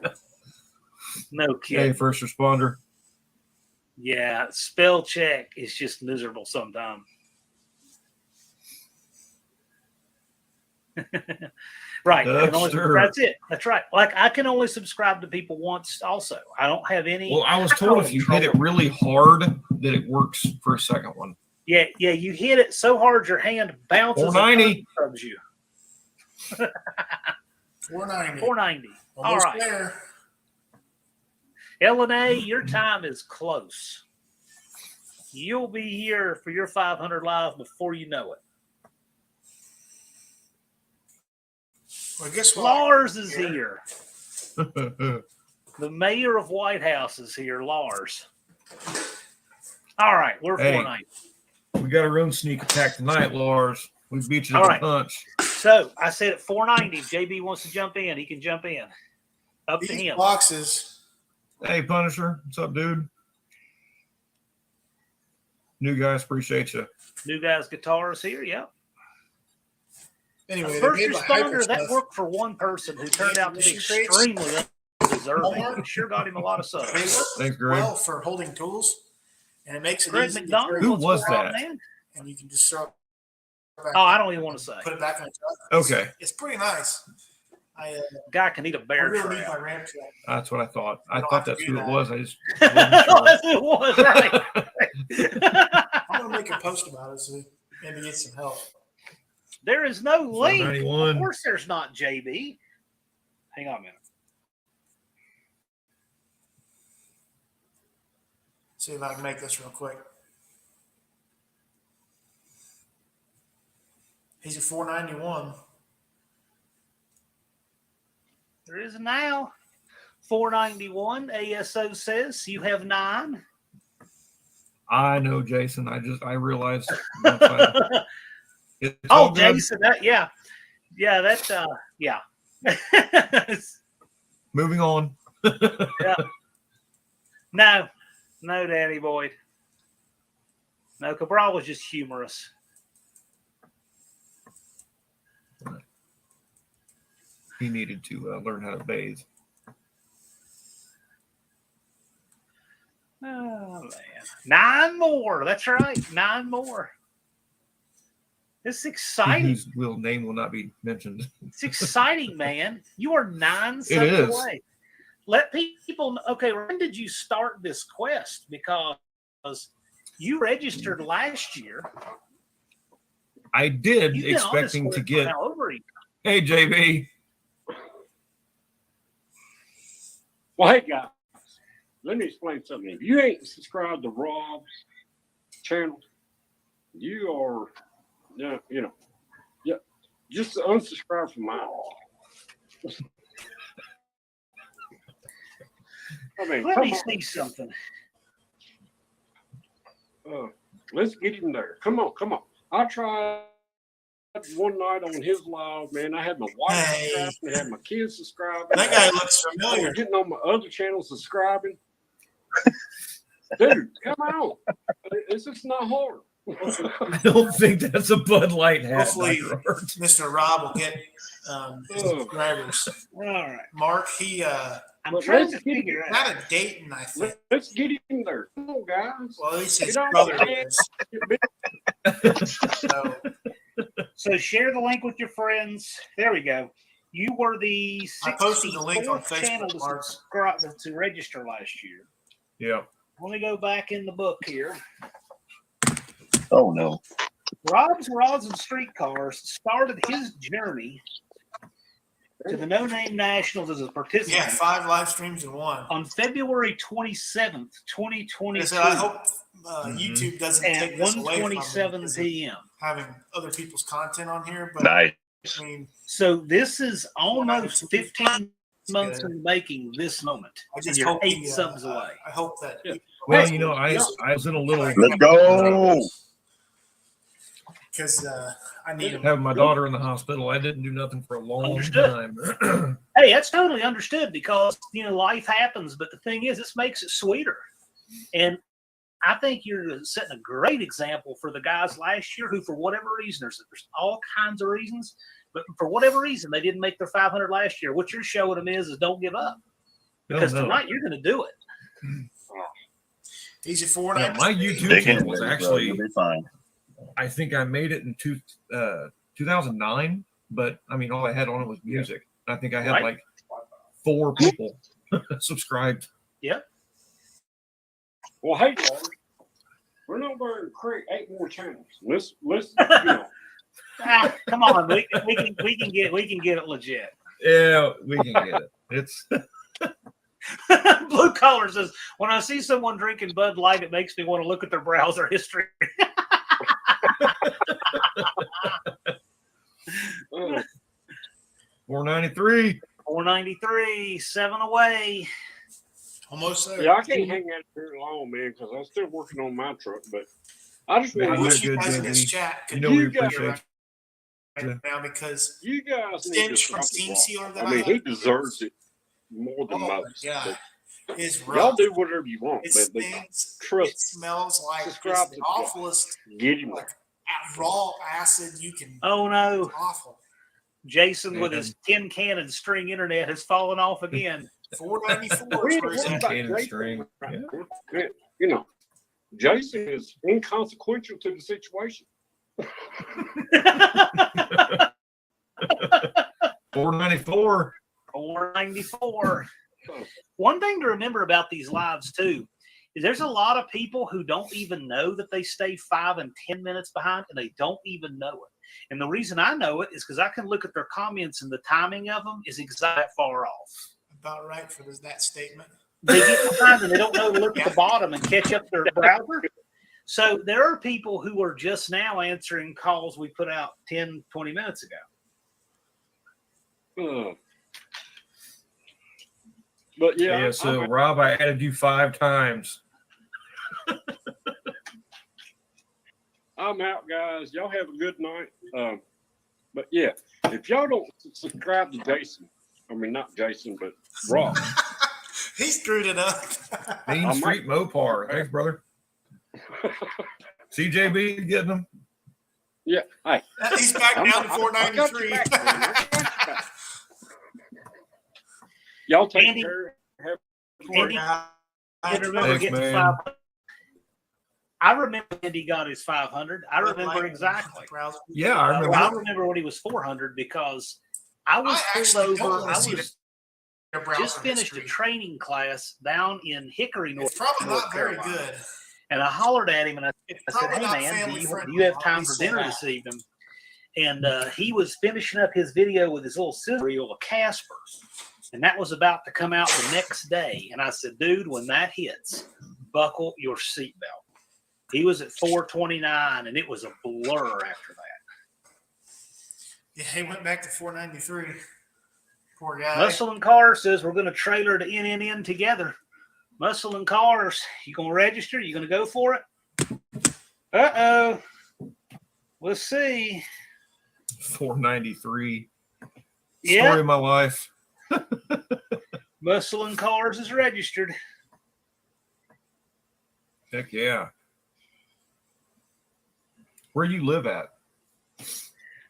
No kidding. Hey, first responder. Yeah, spell check is just miserable sometimes. Right. That's it. That's right. Like I can only subscribe to people once also. I don't have any. Well, I was told if you hit it really hard that it works for a second one. Yeah, you hit it so hard your hand bounces 490. And you. 490. 490. Almost All right. there. LNA, your time is close. You'll be here for your 500 live before you know it. Well, guess what? Lars is here. The mayor of White House is here, Lars. All right, we're 490. We got our own sneak attack tonight, Lars. We beat you to the punch. So I said at 490, JB wants to jump in. He can jump in. Up to him. Boxes. Hey, Punisher. What's up, dude? New guys, appreciate you. New Guy's Guitar is here, yeah. Anyway, First responder, that worked for one person who turned out to be extremely undeserving. Sure got him a lot of subs. Thanks, Greg. Well, for holding tools, and it makes it Greg easy. McDonald. Who was that? And you can just throw it back. Oh, I don't even want to say. Put it back on the truck. Okay. It's pretty nice. Guy can eat a bear I really trap. need my ramp truck. That's what I thought. I thought that's who it was. I just It was, right. I'm going to make a post about it so maybe get some help. There is no link. 491. Of course there's not, JB. Hang on a minute. See if I can make this real quick. He's a 491. There is now 491. ASO says you have 9. I know, Jason. I realized. Oh, Jason, yeah. Moving on. Yeah. No, Danny Boyd. No, Cabral was just humorous. He needed to learn how to bathe. Oh, man. 9 more. That's right. 9 more. It's exciting. Whose name will not be mentioned. It's exciting, man. You are 9 It is. away. Let people know. Okay, when did you start this quest? Because you registered last year. I did, You've been on this expecting to quest get. for now over a year. Hey, JB. Well, hey guys, let me explain something. If you ain't subscribed to Rob's channel, you are, just unsubscribe from mine. I mean, Let me see something. Let's get him there. Come on. I tried one night on his live, man. I had my wife subscribed, I had my kids subscribing. That guy looks I familiar. was getting on my other channel subscribing. Dude, come on. It's just not hard. I don't think that's a Bud Light hat. Hopefully, Dr. Art. Mr. Rob will get subscribers. All right. Mark, he I'm But trying let's to get figure it. out. Not a Dayton, I think. Let's get him there. Come on, guys. Well, at least his Get on brother the is. So, So share the link with your friends. There we go. You were the I posted the link on 64th channel Facebook, to Mark. subscribe to register last year. Yeah. Let me go back in the book here. Oh no. Rob's Rods and Streetcars started his journey to the No Name Nationals as a participant Yeah, 5 live streams in one. on February 27th, 2022 So I hope YouTube doesn't at take this away from me 1:27 because of p.m. having other people's content on here. But Nice. I mean, So this is almost 15 months good. in making this moment. I And just you're hope 8 subs away. I hope that. Yeah. Well, you know, I was in a little Let's go. Because I need them. having my daughter in the hospital. I didn't do nothing for a long Understood. time. Hey, that's totally understood because, you know, life happens. But the thing is, this makes it sweeter. And I think you're setting a great example for the guys last year who, for whatever reason, there's all kinds of reasons, but for whatever reason, they didn't make their 500 last year. What you're showing them is don't give up. Because tonight you're going to do it. He's a Yeah, 490. my YouTube Dig channel in, was bro. actually, You'll be fine. I think I made it in 2009, but I mean, all I had on it was music. I think I had Right. like 4 people subscribed. Well, hey, Lord, we're not going to create 8 more channels. Let's you know. Come on, we can get it legit. Yeah, we can get it. It's Blue Collar says, when I see someone drinking Bud Light, it makes me want to look at their browser history. 493. 493, 7 away. Almost there. Yeah, I can't hang out here long, man, because I'm still working on my truck. But I just Man, want you're to Wish let you good, guys in this JB. chat You could know we You guys- appreciate you. right now because you guys need to Stench from stop the Steam rock. Sealer that I mean, I he have- deserves it more than oh my most. god, it's But rough. y'all do whatever you want, It but stinks. trust It smells like it's subscribe the to the guy. awfulest, get him like there. raw acid you can. Oh no, Awful. Jason with his tin cannon string internet has fallen off again. 494 We is ain't where he's worried at. about Cannon Jason string. right Yeah. now. You know, Jason is inconsequential to the situation. 494. 494. One thing to remember about these lives too is there's a lot of people who don't even know that they stay 5 and 10 minutes behind, and they don't even know it. And the reason I know it is because I can look at their comments, and the timing of them is exactly that far off. About right for that statement. They get behind and they don't know to look at the bottom and catch up their browser. So there are people who are just now answering calls we put out 10, 20 minutes ago. But yeah, Yeah, so Rob, I added you 5 times. I'm out, guys. Y'all have a good night. But yeah, if y'all don't subscribe to Jason, I mean not Jason, but Rob. He screwed it up. Main Street Mopar. Thanks, brother. CJB getting them. Yeah, hey, He's back down to I got 493. your back, man. I got your back. Y'all take Andy- care. Have Andy, I remember Thanks, getting man. 500. I remember when he got his 500. I remember exactly. Yeah, I remember. I remember when he was 400 because I was I pulled actually don't over. wanna I see was Their browser just finished a history. training class down in Hickory, It's probably North not very Carolina. good. And I hollered at him and I It's said, probably "Hey not man, family do friendly. you have I'll time be for so dinner bad. this evening?" And he was finishing up his video with his little scissor reel, a Casper, and that was about to come out the next day. And I said, "Dude, when that hits, buckle your seatbelt." He was at 429, and it was a blur after that. Yeah, he went back to 493. Poor guy. Muscle and Car says we're going to trailer to NNN together. Muscle and Cars, you going to register? You going to go for it? Uh-oh. We'll see. 493. Yeah. Story of my life. Muscle and Cars is registered. Heck yeah. Where you live at?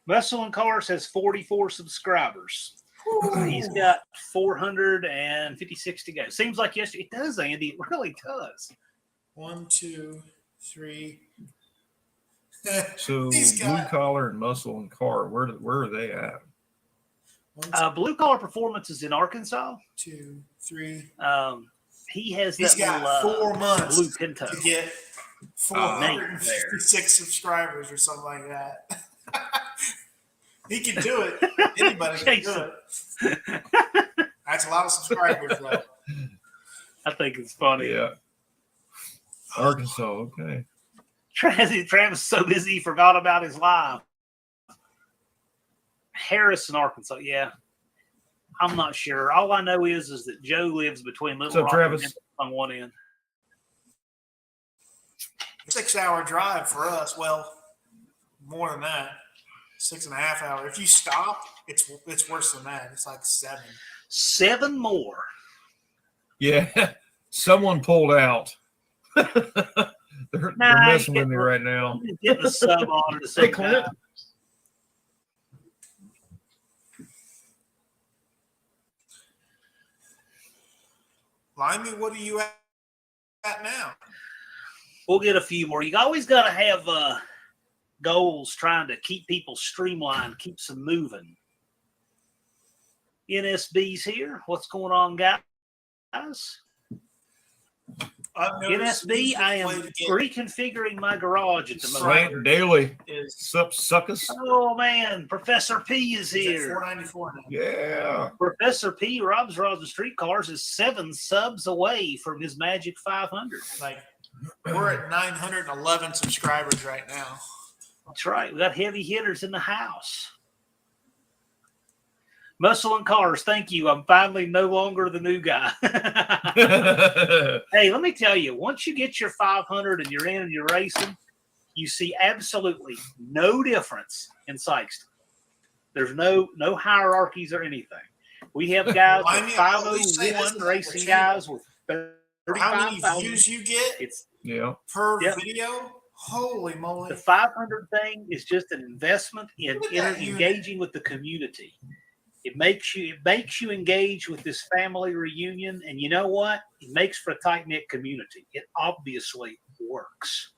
Muscle and Cars has 44 subscribers. He's got 456 to go. Seems like yesterday. It does, Andy. It really does. 1, 2, 3. So He's blue got- collar and muscle and car, where are they at? 1, Blue Collar Performance is in Arkansas. 2, 3. He has He's that got little, 4 months blue Pinto. to get Nate 456 subscribers or something like that. He can do it. Anybody can do it. That's a lot of subscribers, though. I think it's funny. Yeah. Arkansas, okay. Travis is so busy he forgot about his live. Harrison, Arkansas. Yeah. I'm not sure. All I know is that Joe lives between Little So, Rock Travis? and on one end. 6-hour drive for us. Well, more than that. 6.5 hours. If you stop, it's worse than that. It's like 7. 7 more. Yeah. Someone pulled out. they're messing with me right now. I'm getting a sub on to Hey, say Clint. Limey, what are you at now? We'll get a few more. You always got to have goals trying to keep people streamlined, keeps them moving. NSB's here. What's going on, guys? NSB, I am reconfiguring my garage at the moment. Slant Daily. Is Sup, suckers? Oh, man. Professor P is here. $494 now. Yeah. Professor P, Rob's Rods and Streetcars, is 7 subs away from his magic 500. Like, we're at 911 subscribers right now. That's right. We got heavy hitters in the house. Muscle and Cars, thank you. I'm finally no longer the new guy. Hey, let me tell you, once you get your 500 and you're in and you're racing, you see absolutely no difference in Sykeston. There's no hierarchies or anything. We have guys Well, I with mean, I always say this 501 is racing the guys with How many 35,000. views you get It's Yeah. per Yep. video? Holy moly. the 500 thing is just an investment in Look at that engaging with the community. It makes you engage with this family reunion, and you know what? It makes for a tight knit community. It obviously works.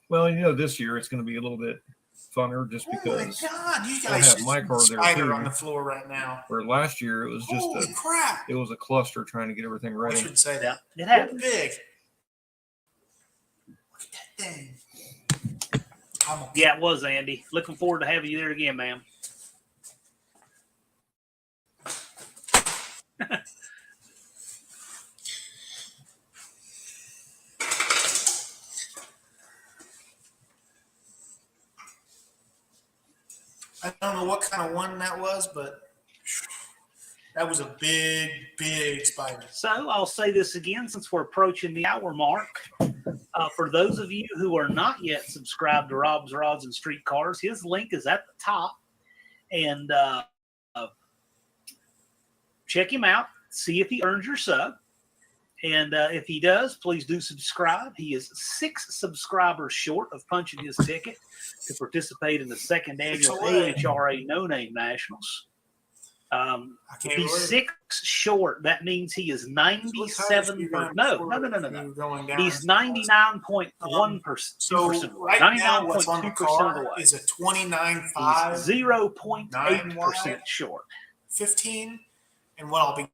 Well, you know, this year it's going to be a little bit funner just Oh my because God, you I guys have my car there spider too. on the floor right now. Where last year it was just Holy crap. it was a cluster trying to get everything I ready. should say that. It happens. Big. Look at that thing. Yeah, it was, Andy. Looking forward to having you there again, ma'am. I don't know what kind of one that was, but that was a big, big spider. So I'll say this again since we're approaching the hour mark. For those of you who are not yet subscribed to Rob's Rods and Streetcars, his link is at the top. And check him out. See if he earns your sub. And if he does, please do subscribe. He is 6 subscribers short of punching his ticket to participate in the second annual AHRA No Name Nationals. If he's 6 short, that means he is 97. No. He's 99.1%. So right now, what's on the 99.2% of the car way. is a 29.5, He's 0.8% short. 15, and what I'll be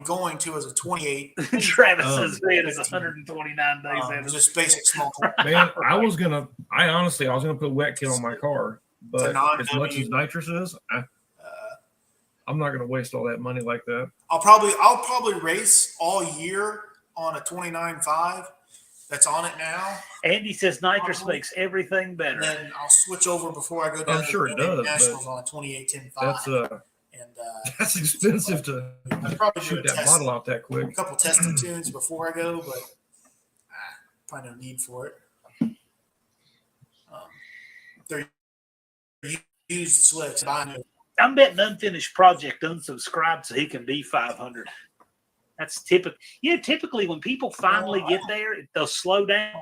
going to is a 28. Travis's bid is 129 days in. Just basic small. Man, I was gonna put wet kit on my car, but non-W. as much as nitrous is, I'm not gonna waste all that money like that. I'll probably race all year on a 29.5 that's on it now. Andy says nitrous makes everything better. And then I'll switch over before I go down I'm sure to it the does, Nationals but on a 28.10.5. That's and that's expensive to I'd probably do shoot a that test, model out that a quick. couple testing tunes before I go, but probably no need for it. They're used slicks. I'm betting Unfinished Project unsubscribed so he can be 500. That's typical. Yeah, typically when people finally get there, they'll slow down.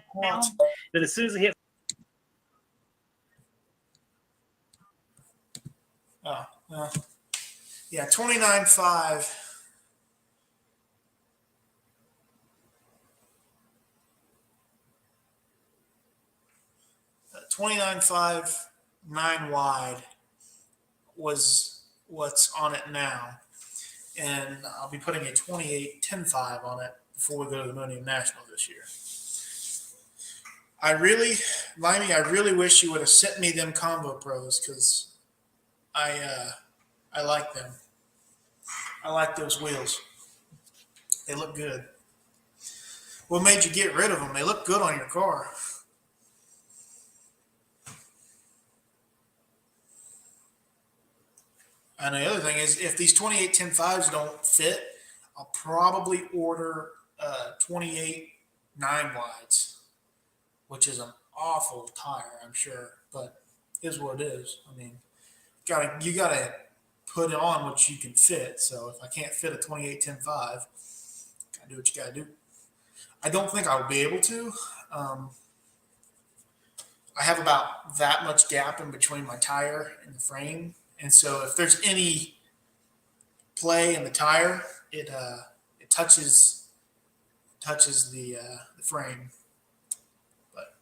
But as soon as they hit, Oh, well, yeah, 29.5. $29.5 9 wide was what's on it now, and I'll be putting a 28 10.5 on it before we go to the Millennium National this year. Limey, I really wish you would have sent me them Combo Pros because I like them. I like those wheels. They look good. What made you get rid of them? They look good on your car. And the other thing is, if these 28 10.5s don't fit, I'll probably order 28 9 wides, which is an awful tire, I'm sure, but is what it is. I mean, you gotta put on what you can fit. So if I can't fit a 28 10.5, gotta do what you gotta do. I don't think I'll be able to. I have about that much gap in between my tire and the frame, and so if there's any play in the tire, it touches the frame. But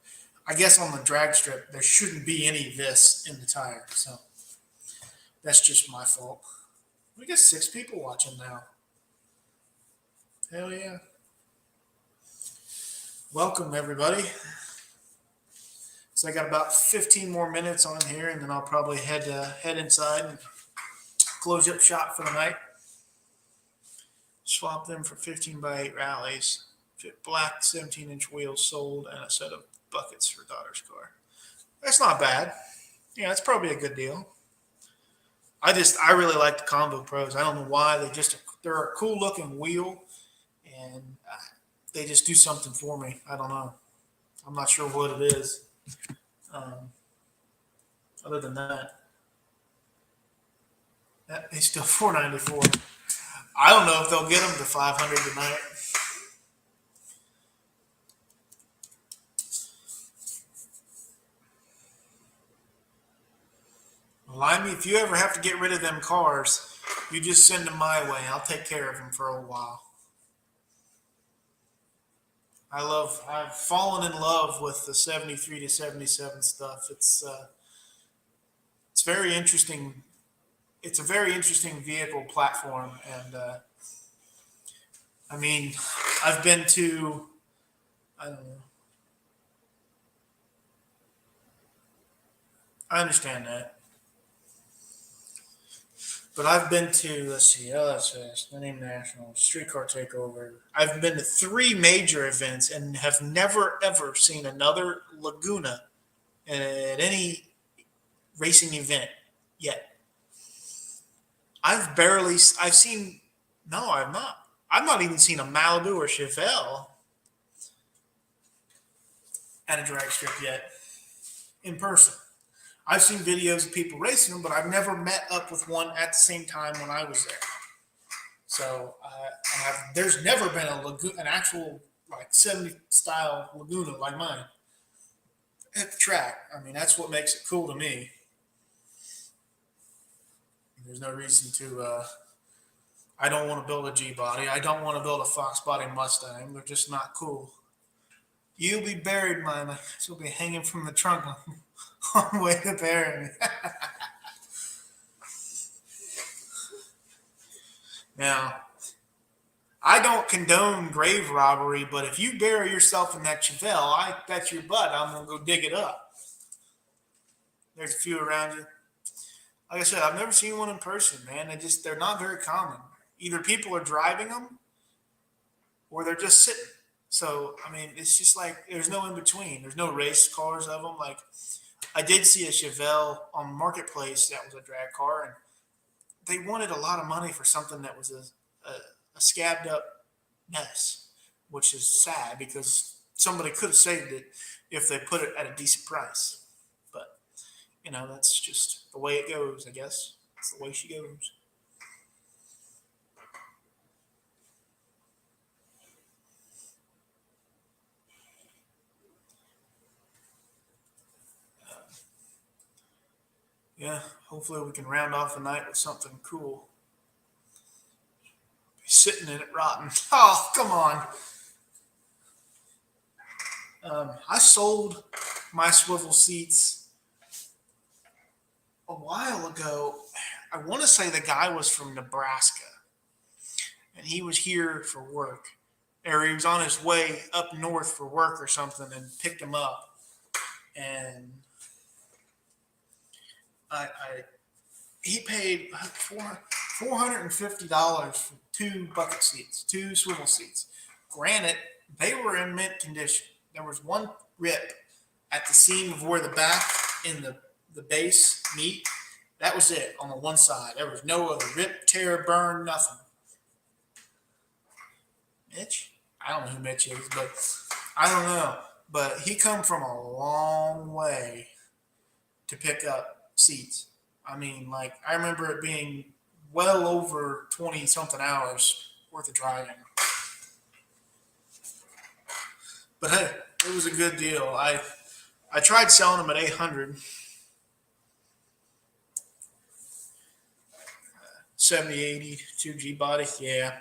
I guess on the drag strip there shouldn't be any of this in the tire, so that's just my fault. We got 6 people watching now. Hell yeah! Welcome everybody. So I got about 15 more minutes on here, and then I'll probably head inside and close up shop for the night. Swap them for 15x8 rallies. Fit black 17-inch wheels sold, and a set of buckets for daughter's car. That's not bad. Yeah, that's probably a good deal. I really like the Combo Pros. I don't know why. They're a cool looking wheel, and they just do something for me. I don't know. I'm not sure what it is. Other than that, it's still $494. I don't know if they'll get them to 500 tonight. Limey, if you ever have to get rid of them cars, you just send them my way. I'll take care of them for a while. I've fallen in love with the 73 to 77 stuff. It's very interesting. It's a very interesting vehicle platform, and I mean, I've been to, I don't know. I understand that. But I've been to, let's see, LSS, Millennium National, Streetcar Takeover. I've been to 3 major events and have never, ever seen another Laguna at any racing event yet. I've seen, no, I've not. I've not even seen a Malibu or Chevelle at a drag strip yet in person. I've seen videos of people racing them, but I've never met up with one at the same time when I was there. So there's never been an actual like 70 style Laguna like mine at the track. I mean, that's what makes it cool to me. There's no reason to. I don't want to build a G body. I don't want to build a Fox body Mustang. They're just not cool. You'll be buried, mama. She'll be hanging from the trunk on the way to bury me. Now, I don't condone grave robbery, but if you bury yourself in that Chevelle, I bet your butt I'm going to go dig it up. There's a few around you. Like I said, I've never seen one in person, man. They're not very common. Either people are driving them or they're just sitting. So, I mean, it's just like there's no in between. There's no race cars of them. Like, I did see a Chevelle on Marketplace that was a drag car, and they wanted a lot of money for something that was a scabbed up mess, which is sad because somebody could have saved it if they put it at a decent price. But, that's just the way it goes, I guess. It's the way she goes. Yeah, hopefully we can round off the night with something cool. Sitting in it rotten. Oh, come on. I sold my swivel seats a while ago. I want to say the guy was from Nebraska, and he was here for work, or he was on his way up north for work or something, and picked him up. And I he paid $450 for two bucket seats, two swivel seats. Granted, they were in mint condition. There was one rip at the seam of where the back and the base meet. That was it on the one side. There was no other rip, tear, burn, nothing. Mitch? I don't know who Mitch is, but I don't know. But he come from a long way to pick up seats. I mean, like, I remember it being well over 20 something hours worth of driving. But hey, it was a good deal. I tried selling them at 800. 70, 80, two G body. Yeah.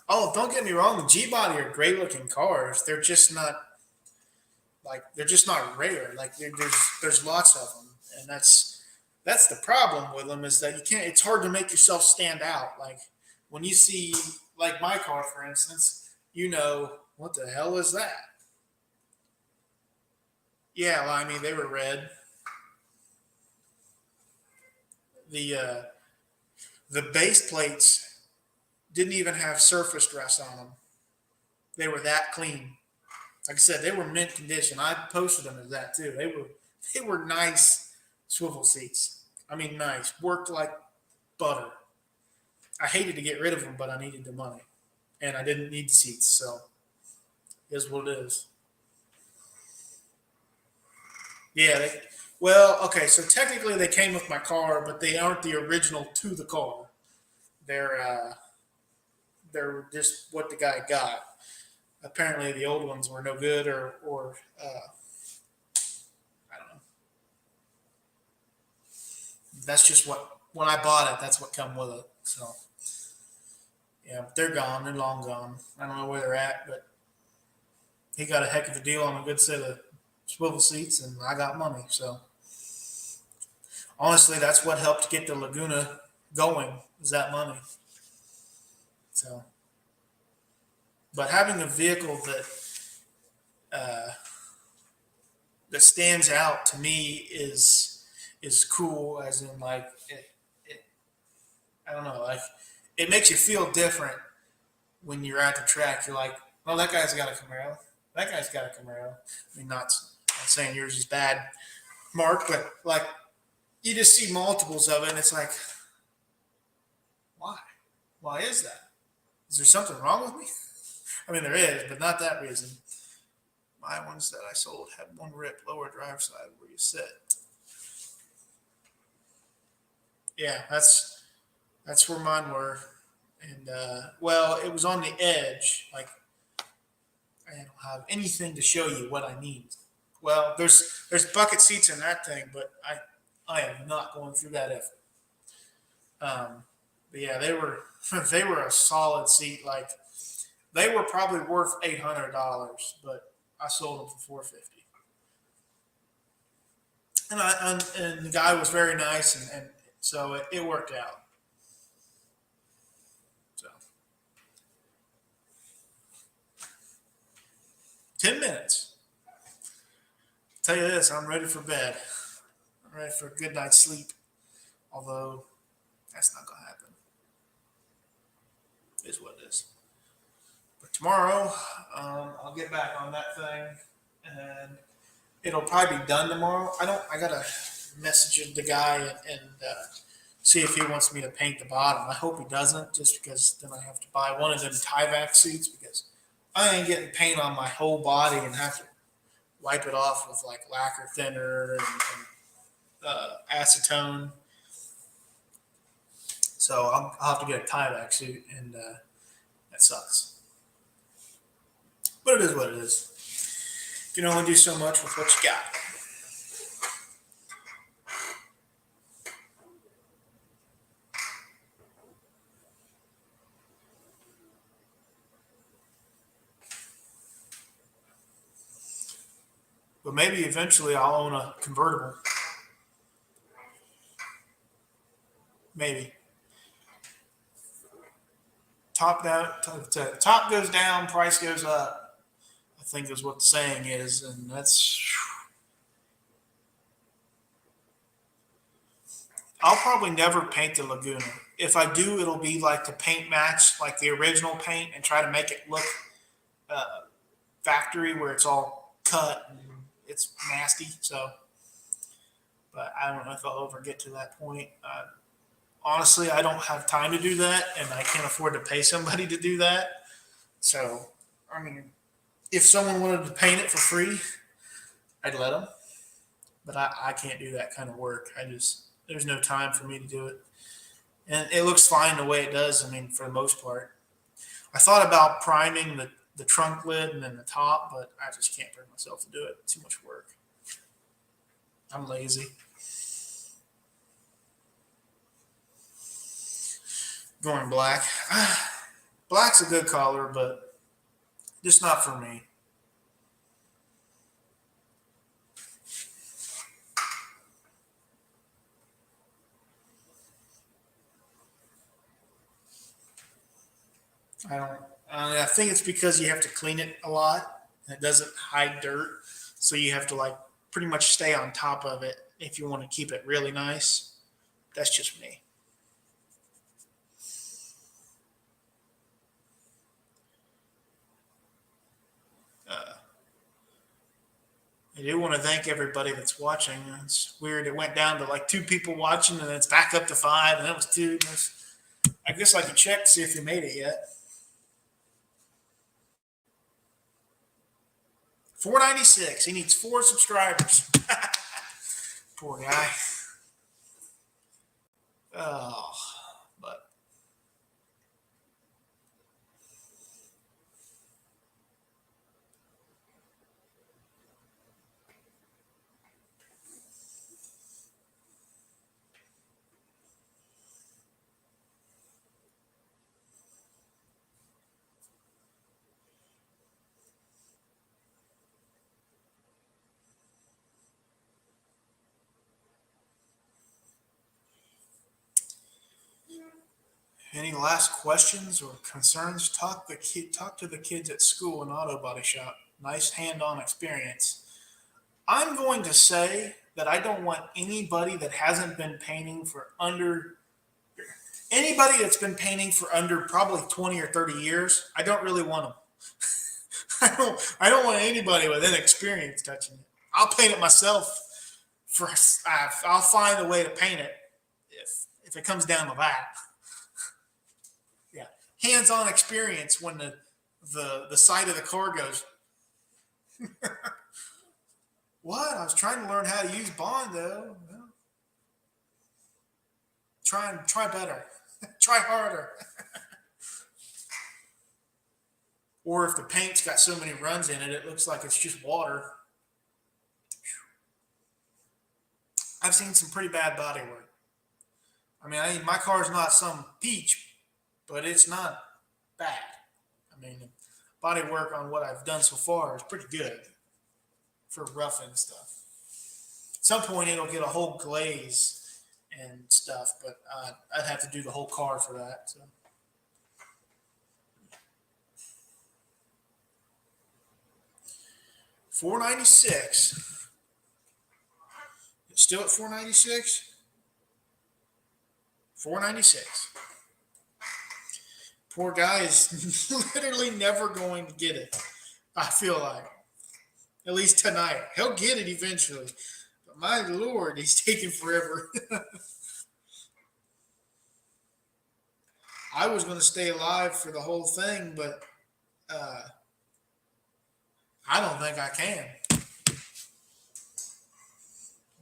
Oh, don't get me wrong. The G body are great looking cars. They're just not rare. Like there's lots of them, and that's the problem with them is that you can't. It's hard to make yourself stand out. Like when you see like my car, for instance, you know what the hell is that? Yeah, well, I mean they were red. The base plates didn't even have surface rust on them. They were that clean. Like I said, they were mint condition. I posted them as that too. They were nice swivel seats. I mean, nice. Worked like butter. I hated to get rid of them, but I needed the money, and I didn't need the seats, so it is what it is. Yeah. Well, okay. So technically, they came with my car, but they aren't the original to the car. They're uh, they're just what the guy got. Apparently, the old ones were no good, or I don't know. That's just what when I bought it. That's what come with it. So yeah, they're gone. They're long gone. I don't know where they're at, but he got a heck of a deal on a good set of swivel seats, and I got money. So honestly, that's what helped get the Laguna going. Is that money? So, but having a vehicle uh, that stands out to me is cool. As in, like it. I don't know. Like it makes you feel different when you're at the track. You're like, well, that guy's got a Camaro. That guy's got a Camaro. I mean, not saying yours is bad, Mark, but like you just see multiples of it, and it's like, why? Why is that? Is there something wrong with me? I mean, there is, but not that reason. My ones that I sold had one rip lower drive side where you sit. Yeah, that's where mine were, and well, it was on the edge. Like I don't have anything to show you what I need. Well, there's bucket seats in that thing, but I am not going through that effort. But yeah, they were they were a solid seat. Like they were probably worth $800, but I sold them for $450. And the guy was very nice, and so it worked out. So 10 minutes. Tell you this, I'm ready for bed. I'm ready for a good night's sleep. Although that's not gonna happen. It is what it is. But tomorrow, I'll get back on that thing, and it'll probably be done tomorrow. I gotta message the guy and see if he wants me to paint the bottom. I hope he doesn't, just because then I have to buy one of them Tyvek suits because I ain't getting paint on my whole body and have to wipe it off with like lacquer thinner and acetone. So I'll have to get a Tyvek suit, and that sucks. But it is what it is. You can only do so much with what you got. But maybe eventually I'll own a convertible. Maybe. Top goes down, price goes up, I think is what the saying is. And I'll probably never paint the Laguna. If I do, it'll be like the paint match, like the original paint, and try to make it look factory where it's all cut and it's nasty. So, but I don't know if I'll ever get to that point. Honestly, I don't have time to do that, and I can't afford to pay somebody to do that. So, I mean, if someone wanted to paint it for free, I'd let them. But I can't do that kind of work. There's no time for me to do it. And it looks fine the way it does, I mean, for the most part. I thought about priming the trunk lid and then the top, but I just can't bring myself to do it. Too much work. I'm lazy. Going black. Black's a good color, but just not for me. I think it's because you have to clean it a lot and it doesn't hide dirt. So you have to like pretty much stay on top of it if you want to keep it really nice. That's just me. I do want to thank everybody that's watching. It's weird. It went down to like 2 people watching and then it's back up to 5 and that was 2. I guess I could check to see if you made it yet. 496. He needs 4 subscribers. Poor guy. Oh, but any last questions or concerns? Talk to the kids at school and auto body shop. Nice hand-on experience. I'm going to say that I don't want anybody that hasn't been painting for anybody that's been painting for under probably 20 or 30 years. I don't really want them. I don't want anybody with inexperience touching it. I'll paint it myself. I'll find a way to paint it if it comes down to that. Yeah, hands-on experience when the side of the car goes. What? I was trying to learn how to use Bond though. Well, try better. Try harder. Or if the paint's got so many runs in it, it looks like it's just water. I've seen some pretty bad body work. I mean, my car's not some peach, but it's not bad. I mean, body work on what I've done so far is pretty good for roughing stuff. At some point, it'll get a whole glaze and stuff, but I'd have to do the whole car for that. So. $496. It's still at $496. $496. Poor guy is literally never going to get it. I feel like, at least tonight, he'll get it eventually. But my Lord, he's taking forever. I was going to stay alive for the whole thing, but I don't think I can.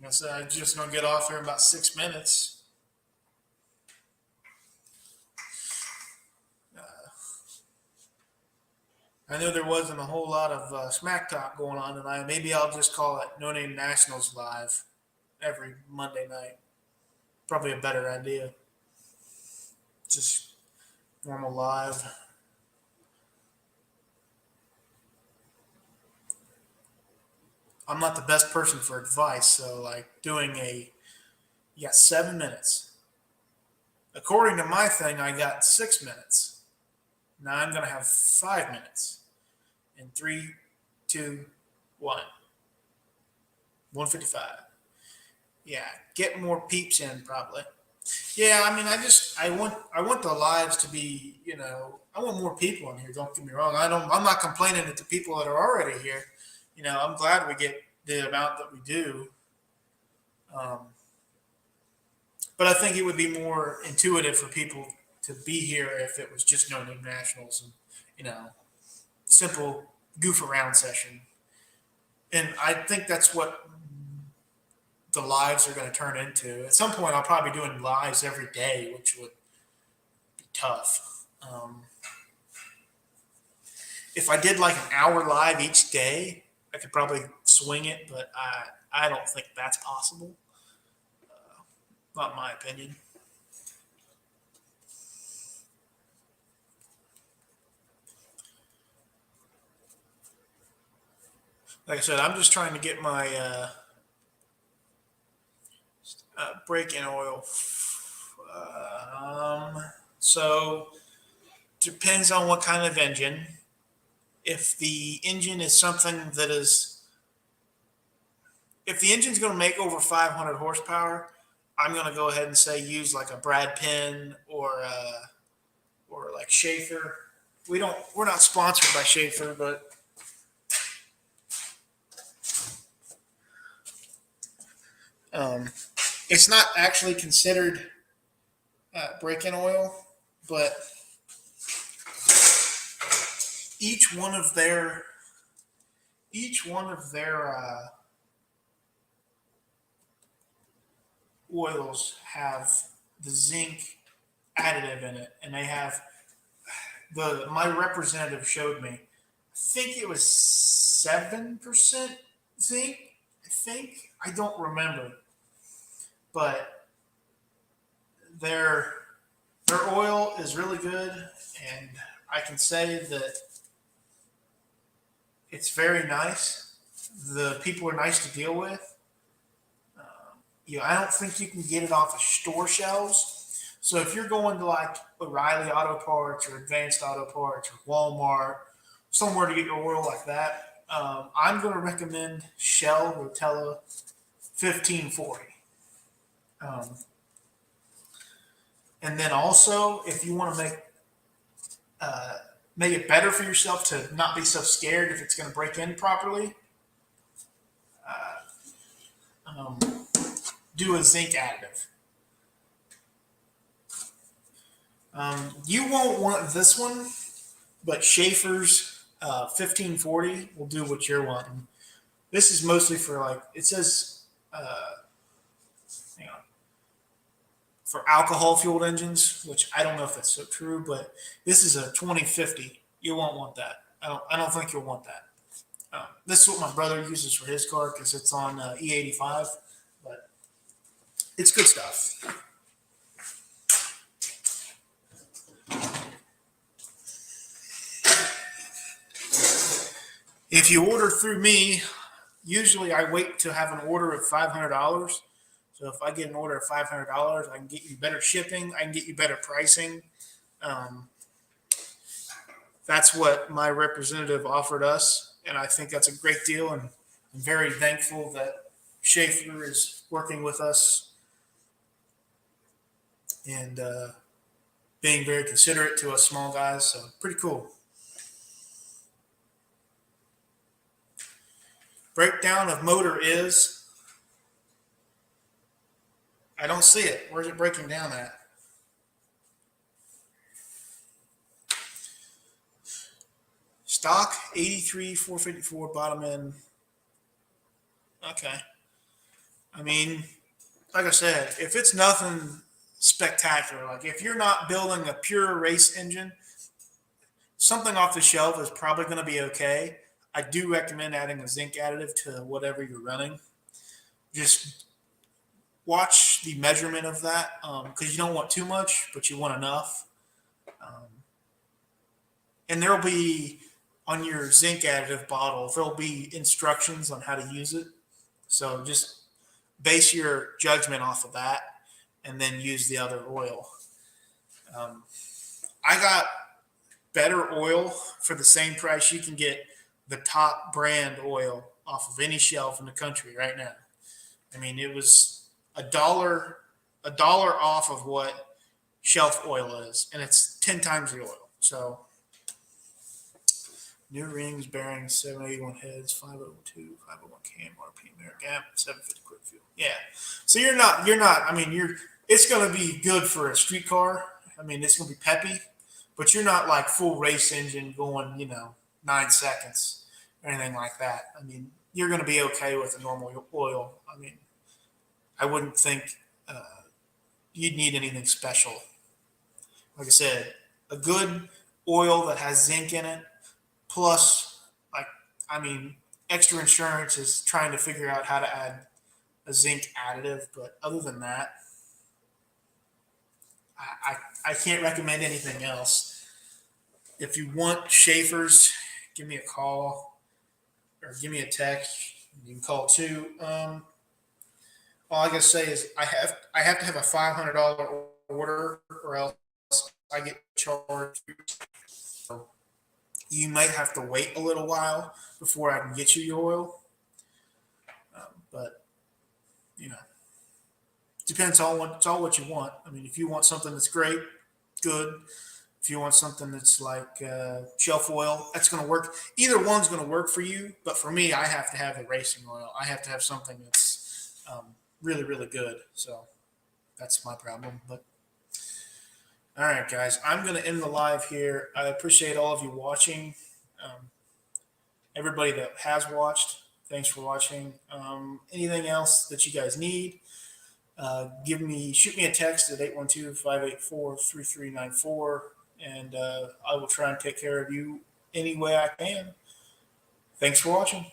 I said I'm just going to get off here in about 6 minutes. I know there wasn't a whole lot of smack talk going on tonight. Maybe I'll just call it No Name Nationals live every Monday night. Probably a better idea. Just normal live. I'm not the best person for advice. So like you got 7 minutes. According to my thing, I got 6 minutes. Now I'm going to have 5 minutes. In 3, 2, 1. 155. Yeah, get more peeps in probably. Yeah, I mean, I want the lives to be, I want more people in here. Don't get me wrong. I'm not complaining at the people that are already here. I'm glad we get the amount that we do. But I think it would be more intuitive for people to be here if it was just No Name Nationals and, simple goof around session. And I think that's what the lives are going to turn into. At some point, I'll probably be doing lives every day, which would be tough. If I did like an hour live each day, I could probably swing it, but I don't think that's possible. Not in my opinion. Like I said, I'm just trying to get my break-in oil. So depends on what kind of engine. If the engine is something that is, if the engine's going to make over 500 horsepower, I'm going to go ahead and say use like a Brad Penn or like Schaefer. We're not sponsored by Schaefer, but it's not actually considered break-in oil, but each one of their oils have the zinc additive in it, and they have my representative showed me. I think it was 7% zinc. I don't remember, but their oil is really good, and I can say that it's very nice. The people are nice to deal with. I don't think you can get it off of store shelves. So if you're going to like O'Reilly Auto Parts or Advanced Auto Parts or Walmart, somewhere to get your oil like that, I'm going to recommend Shell Rotella 1540. And then also, if you want to make it better for yourself to not be so scared if it's going to break in properly, do a zinc additive. You won't want this one, but Schaefer's 1540 will do what you're wanting. This is mostly for like, it says, for alcohol fueled engines, which I don't know if that's so true, but this is a 2050. You won't want that. I don't think you'll want that. This is what my brother uses for his car because it's on E85, but it's good stuff. If you order through me, usually I wait to have an order of $500. So if I get an order of $500, I can get you better shipping. I can get you better pricing. That's what my representative offered us, and I think that's a great deal. And I'm very thankful that Schaefer is working with us and being very considerate to us small guys. So pretty cool. Breakdown of motor is, I don't see it. Where's it breaking down at? Stock 83 454 bottom end. Okay. I mean, like I said, if it's nothing spectacular, like if you're not building a pure race engine, something off the shelf is probably going to be okay. I do recommend adding a zinc additive to whatever you're running. Just watch the measurement of that because you don't want too much, but you want enough. And there'll be on your zinc additive bottle, there'll be instructions on how to use it. So just base your judgment off of that and then use the other oil. I got better oil for the same price. You can get the top brand oil off of any shelf in the country right now. I mean, it was a dollar off of what shelf oil is, and it's 10 times the oil. So new rings, bearings, 781 heads, 502, 501 cam, RPM, air gap, 750 quick fuel. Yeah. So you're not, I mean, it's going to be good for a street car. I mean, it's going to be peppy, but you're not like full race engine going, 9 seconds or anything like that. I mean, you're going to be okay with a normal oil. I mean, I wouldn't think you'd need anything special. Like I said, a good oil that has zinc in it, plus, extra insurance is trying to figure out how to add a zinc additive. But other than that, I can't recommend anything else. If you want Schaefer's, give me a call or give me a text. You can call too. All I gotta say is I have to have a $500 order or else I get charged. So you might have to wait a little while before I can get you your oil. But depends on what you want. I mean, if you want something that's great, good. If you want something that's like shelf oil, that's going to work. Either one's going to work for you. But for me, I have to have the racing oil. I have to have something that's really, really good. So that's my problem. But all right, guys, I'm going to end the live here. I appreciate all of you watching. Everybody that has watched, thanks for watching. Anything else that you guys need, shoot me a text at 812-584-3394, and I will try and take care of you any way I can. Thanks for watching.